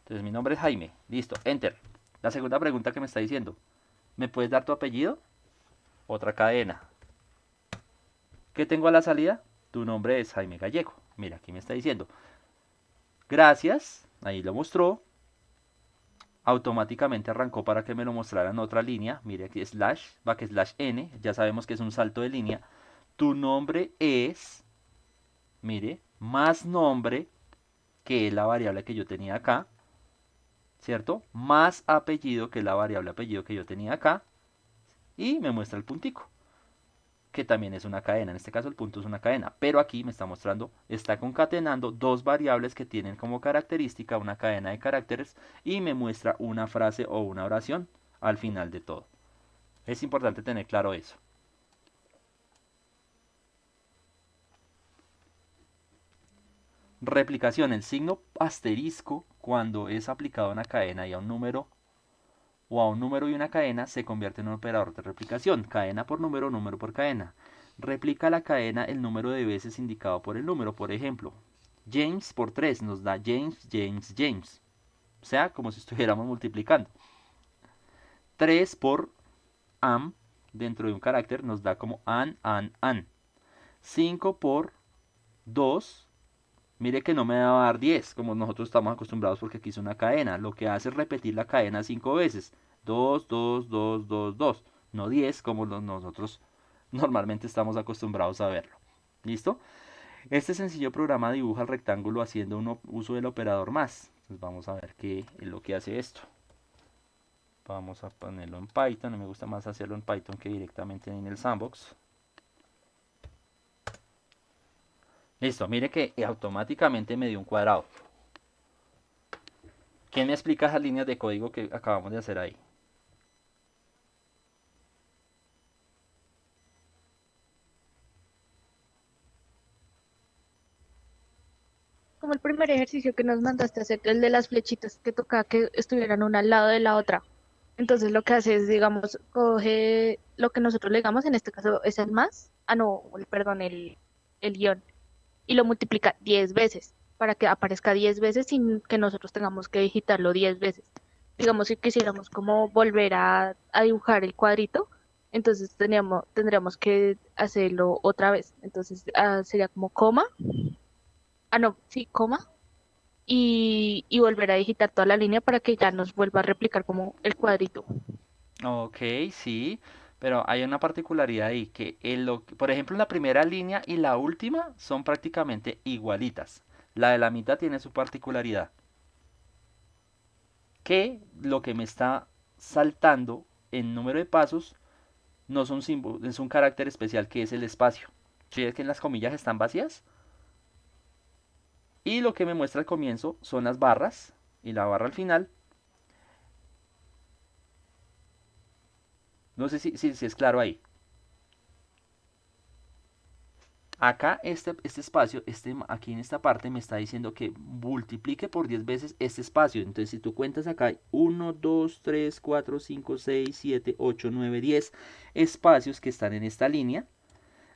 entonces mi nombre es Jaime. Listo, enter. La segunda pregunta que me está diciendo. ¿Me puedes dar tu apellido? Otra cadena. ¿Qué tengo a la salida? Tu nombre es Jaime Gallego. Mira, aquí me está diciendo. Gracias. Ahí lo mostró. Automáticamente arrancó para que me lo mostrara en otra línea. Mire aquí slash, backslash n. Ya sabemos que es un salto de línea. Tu nombre es, mire, más nombre, que es la variable que yo tenía acá, ¿cierto? Más apellido, que es la variable apellido que yo tenía acá. Y me muestra el puntico, que también es una cadena. En este caso el punto es una cadena. Pero aquí me está mostrando, está concatenando dos variables que tienen como característica una cadena de caracteres y me muestra una frase o una oración al final de todo. Es importante tener claro eso. Replicación. El signo asterisco, cuando es aplicado a una cadena y a un número, o a un número y una cadena, se convierte en un operador de replicación. Cadena por número, número por cadena. Replica la cadena el número de veces indicado por el número. Por ejemplo, James por 3 nos da James, James, James. O sea, como si estuviéramos multiplicando. 3 por am dentro de un carácter nos da como an. 5 por 2. Mire que no me va a dar 10, como nosotros estamos acostumbrados porque aquí es una cadena. Lo que hace es repetir la cadena 5 veces. 2, 2, 2, 2, 2. No 10 como nosotros normalmente estamos acostumbrados a verlo. ¿Listo? Este sencillo programa dibuja el rectángulo haciendo uso del operador más. Entonces vamos a ver qué es lo que hace esto. Vamos a ponerlo en Python. Me gusta más hacerlo en Python que directamente en el sandbox. Listo, mire que automáticamente me dio un cuadrado. ¿Quién me explica esas líneas de código que acabamos de hacer ahí? Como el primer ejercicio que nos mandaste a hacer, el de las flechitas que tocaba que estuvieran una al lado de la otra. Entonces lo que hace es, digamos, coge lo que nosotros le digamos, en este caso es el más, no, perdón, el guión, y lo multiplica 10 veces para que aparezca 10 veces sin que nosotros tengamos que digitarlo 10 veces. Digamos, si quisiéramos como volver a dibujar el cuadrito, entonces tendríamos que hacerlo otra vez. Entonces sería como coma, no, sí, coma, y volver a digitar toda la línea para que ya nos vuelva a replicar como el cuadrito. Ok, sí, pero hay una particularidad ahí, que por ejemplo la primera línea y la última son prácticamente igualitas. La de la mitad tiene su particularidad, que lo que me está saltando en número de pasos no son símbolos, es un carácter especial que es el espacio. ¿Sí es que en las comillas están vacías? Y lo que me muestra al comienzo son las barras y la barra al final. No sé si es claro ahí. Acá este espacio, aquí en esta parte me está diciendo que multiplique por 10 veces este espacio. Entonces si tú cuentas acá hay 1, 2, 3, 4, 5, 6, 7, 8, 9, 10 espacios que están en esta línea.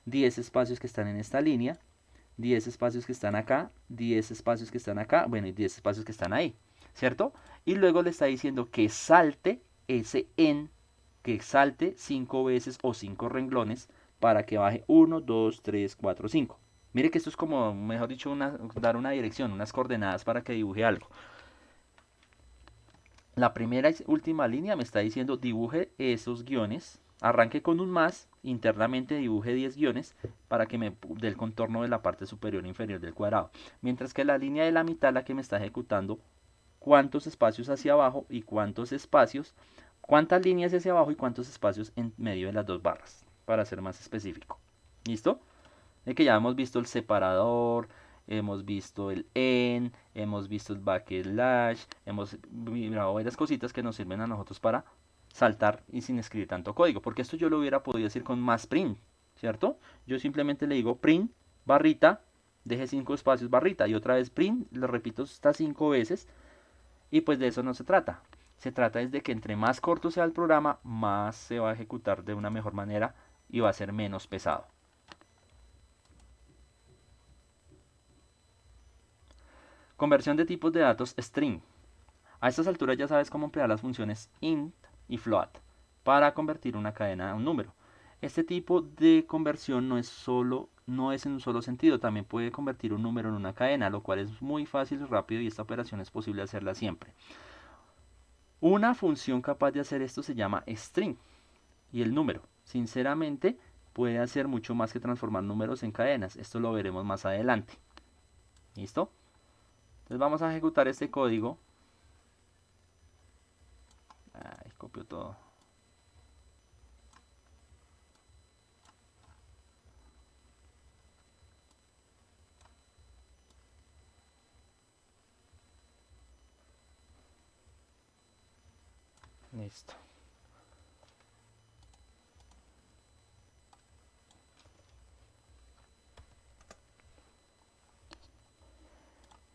10 espacios que están en esta línea. 10 espacios que están acá. 10 espacios que están acá. Bueno, y 10 espacios que están ahí. ¿Cierto? Y luego le está diciendo que salte ese en, que salte 5 veces o 5 renglones para que baje 1, 2, 3, 4, 5. Mire que esto es como, mejor dicho, dar una dirección, unas coordenadas para que dibuje algo. La primera y última línea me está diciendo dibuje esos guiones. Arranque con un más, internamente dibuje 10 guiones para que me dé el contorno de la parte superior e inferior del cuadrado. Mientras que la línea de la mitad, la que me está ejecutando, cuántos espacios hacia abajo y cuántos espacios, cuántas líneas hacia abajo y cuántos espacios en medio de las dos barras, para ser más específico. ¿Listo? De que ya hemos visto el separador, hemos visto el en, hemos visto el backslash, hemos mirado varias cositas que nos sirven a nosotros para saltar y sin escribir tanto código, porque esto yo lo hubiera podido decir con más print, ¿cierto? Yo simplemente le digo print, barrita, deje 5 espacios, barrita, y otra vez print, lo repito hasta 5 veces, y pues de eso no se trata. Se trata es de que entre más corto sea el programa, más se va a ejecutar de una mejor manera y va a ser menos pesado. Conversión de tipos de datos string. A estas alturas ya sabes cómo emplear las funciones int y float para convertir una cadena a un número. Este tipo de conversión no es en un solo sentido, también puede convertir un número en una cadena, lo cual es muy fácil y rápido, y esta operación es posible hacerla siempre. Una función capaz de hacer esto se llama string, y el número, sinceramente, puede hacer mucho más que transformar números en cadenas. Esto lo veremos más adelante. ¿Listo? Entonces vamos a ejecutar este código. Ay, copio todo. Listo.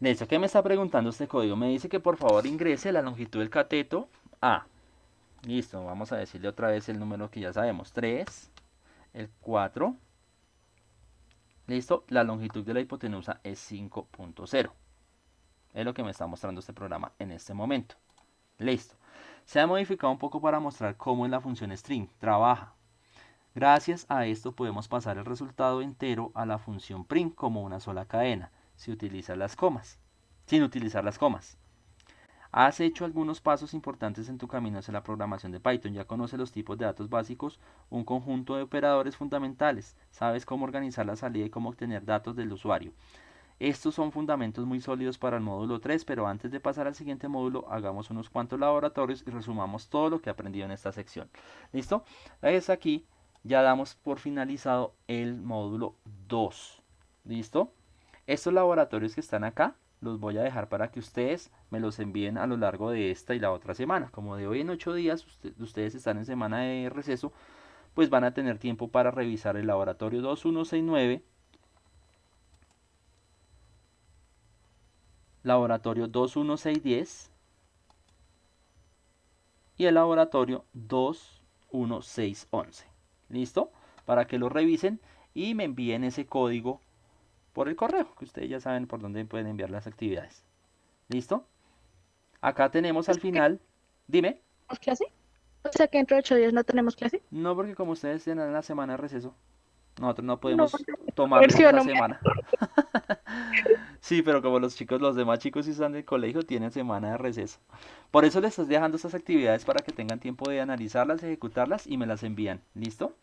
Listo, ¿qué me está preguntando este código? Me dice que por favor ingrese la longitud del cateto a. Listo, vamos a decirle otra vez el número que ya sabemos. 3, el 4. Listo, la longitud de la hipotenusa es 5.0. Es lo que me está mostrando este programa en este momento. Listo. Se ha modificado un poco para mostrar cómo es la función string trabaja. Gracias a esto podemos pasar el resultado entero a la función print como una sola cadena, sin utilizar las comas. Has hecho algunos pasos importantes en tu camino hacia la programación de Python. Ya conoces los tipos de datos básicos, un conjunto de operadores fundamentales. Sabes cómo organizar la salida y cómo obtener datos del usuario. Estos son fundamentos muy sólidos para el módulo 3, pero antes de pasar al siguiente módulo, hagamos unos cuantos laboratorios y resumamos todo lo que he aprendido en esta sección. ¿Listo? Es aquí, ya damos por finalizado el módulo 2. ¿Listo? Estos laboratorios que están acá, los voy a dejar para que ustedes me los envíen a lo largo de esta y la otra semana. Como de hoy en 8 días ustedes están en semana de receso, pues van a tener tiempo para revisar el laboratorio 2169, laboratorio 21610 y el laboratorio 21611. ¿Listo? Para que lo revisen y me envíen ese código por el correo, que ustedes ya saben por dónde pueden enviar las actividades. ¿Listo? Acá tenemos al final, dime. ¿Tenemos clase? O sea que dentro de 8 días no tenemos clase. No, porque como ustedes tienen la semana de receso, nosotros no No, podemos a ver tomarnos si van esa a semana. Sí, pero como los demás chicos sí están del colegio, tienen semana de receso. Por eso les estoy dejando estas actividades para que tengan tiempo de analizarlas, ejecutarlas y me las envían. ¿Listo?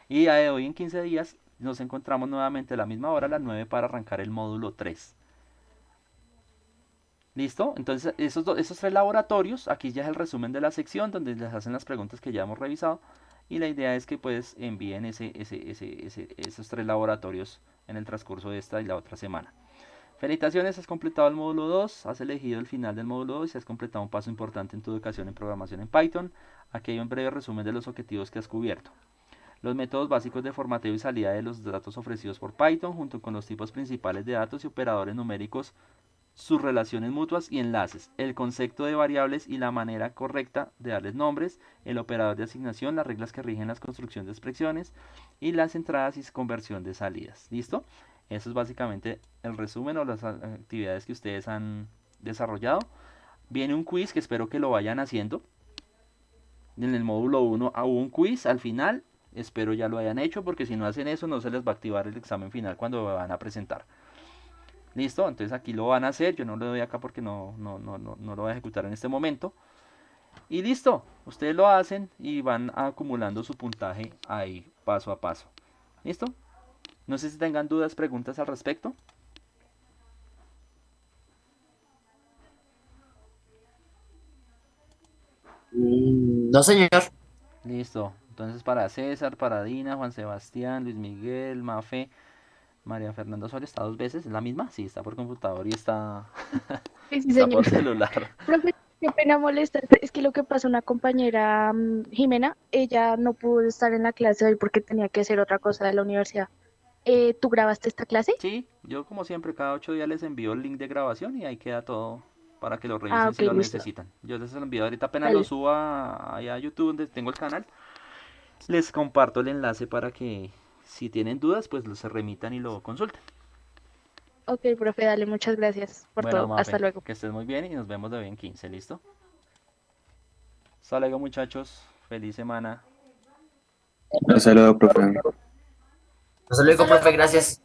Y ya de hoy en 15 días nos encontramos nuevamente a la misma hora, a las 9, para arrancar el módulo 3. ¿Listo? Entonces esos 3 laboratorios, aquí ya es el resumen de la sección donde les hacen las preguntas que ya hemos revisado. Y la idea es que pues envíen esos 3 laboratorios en el transcurso de esta y la otra semana. Felicitaciones, has completado el módulo 2, has elegido el final del módulo 2 y has completado un paso importante en tu educación en programación en Python. Aquí hay un breve resumen de los objetivos que has cubierto. Los métodos básicos de formateo y salida de los datos ofrecidos por Python, junto con los tipos principales de datos y operadores numéricos, sus relaciones mutuas y enlaces, el concepto de variables y la manera correcta de darles nombres, el operador de asignación, las reglas que rigen las construcciones de expresiones y las entradas y conversión de salidas. ¿Listo? Eso es básicamente el resumen o las actividades que ustedes han desarrollado. Viene un quiz que espero que lo vayan haciendo. En el módulo 1 hubo un quiz al final. Espero ya lo hayan hecho, porque si no hacen eso no se les va a activar el examen final cuando van a presentar. ¿Listo? Entonces aquí lo van a hacer. Yo no lo doy acá porque no lo voy a ejecutar en este momento. Y listo. Ustedes lo hacen y van acumulando su puntaje ahí paso a paso. ¿Listo? No sé si tengan dudas, preguntas al respecto. No, señor. Listo. Entonces para César, para Dina, Juan Sebastián, Luis Miguel, Mafe, María Fernanda Suárez está 2 veces. ¿Es la misma? Sí, está por computador y está, Sí, sí, está señor. por celular. Profe, Qué pena molestarte. Es que lo que pasa, una compañera, Jimena, ella no pudo estar en la clase hoy porque tenía que hacer otra cosa de la universidad. ¿Tú grabaste esta clase? Sí, yo como siempre, cada 8 días les envío el link de grabación y ahí queda todo para que lo Ah, revisen ok, si lo listo. necesitan. Yo les envío ahorita apenas lo Dale. suba allá a YouTube donde tengo el canal. Les comparto el enlace para que si tienen dudas, pues se remitan y lo consulten. Ok, profe, dale, muchas gracias por Bueno, todo. Hasta Mafe, luego. que estés muy bien y nos vemos de hoy en 15, ¿listo? Hasta luego, muchachos. Feliz semana. Un saludo, profe. Hasta luego, profe, gracias.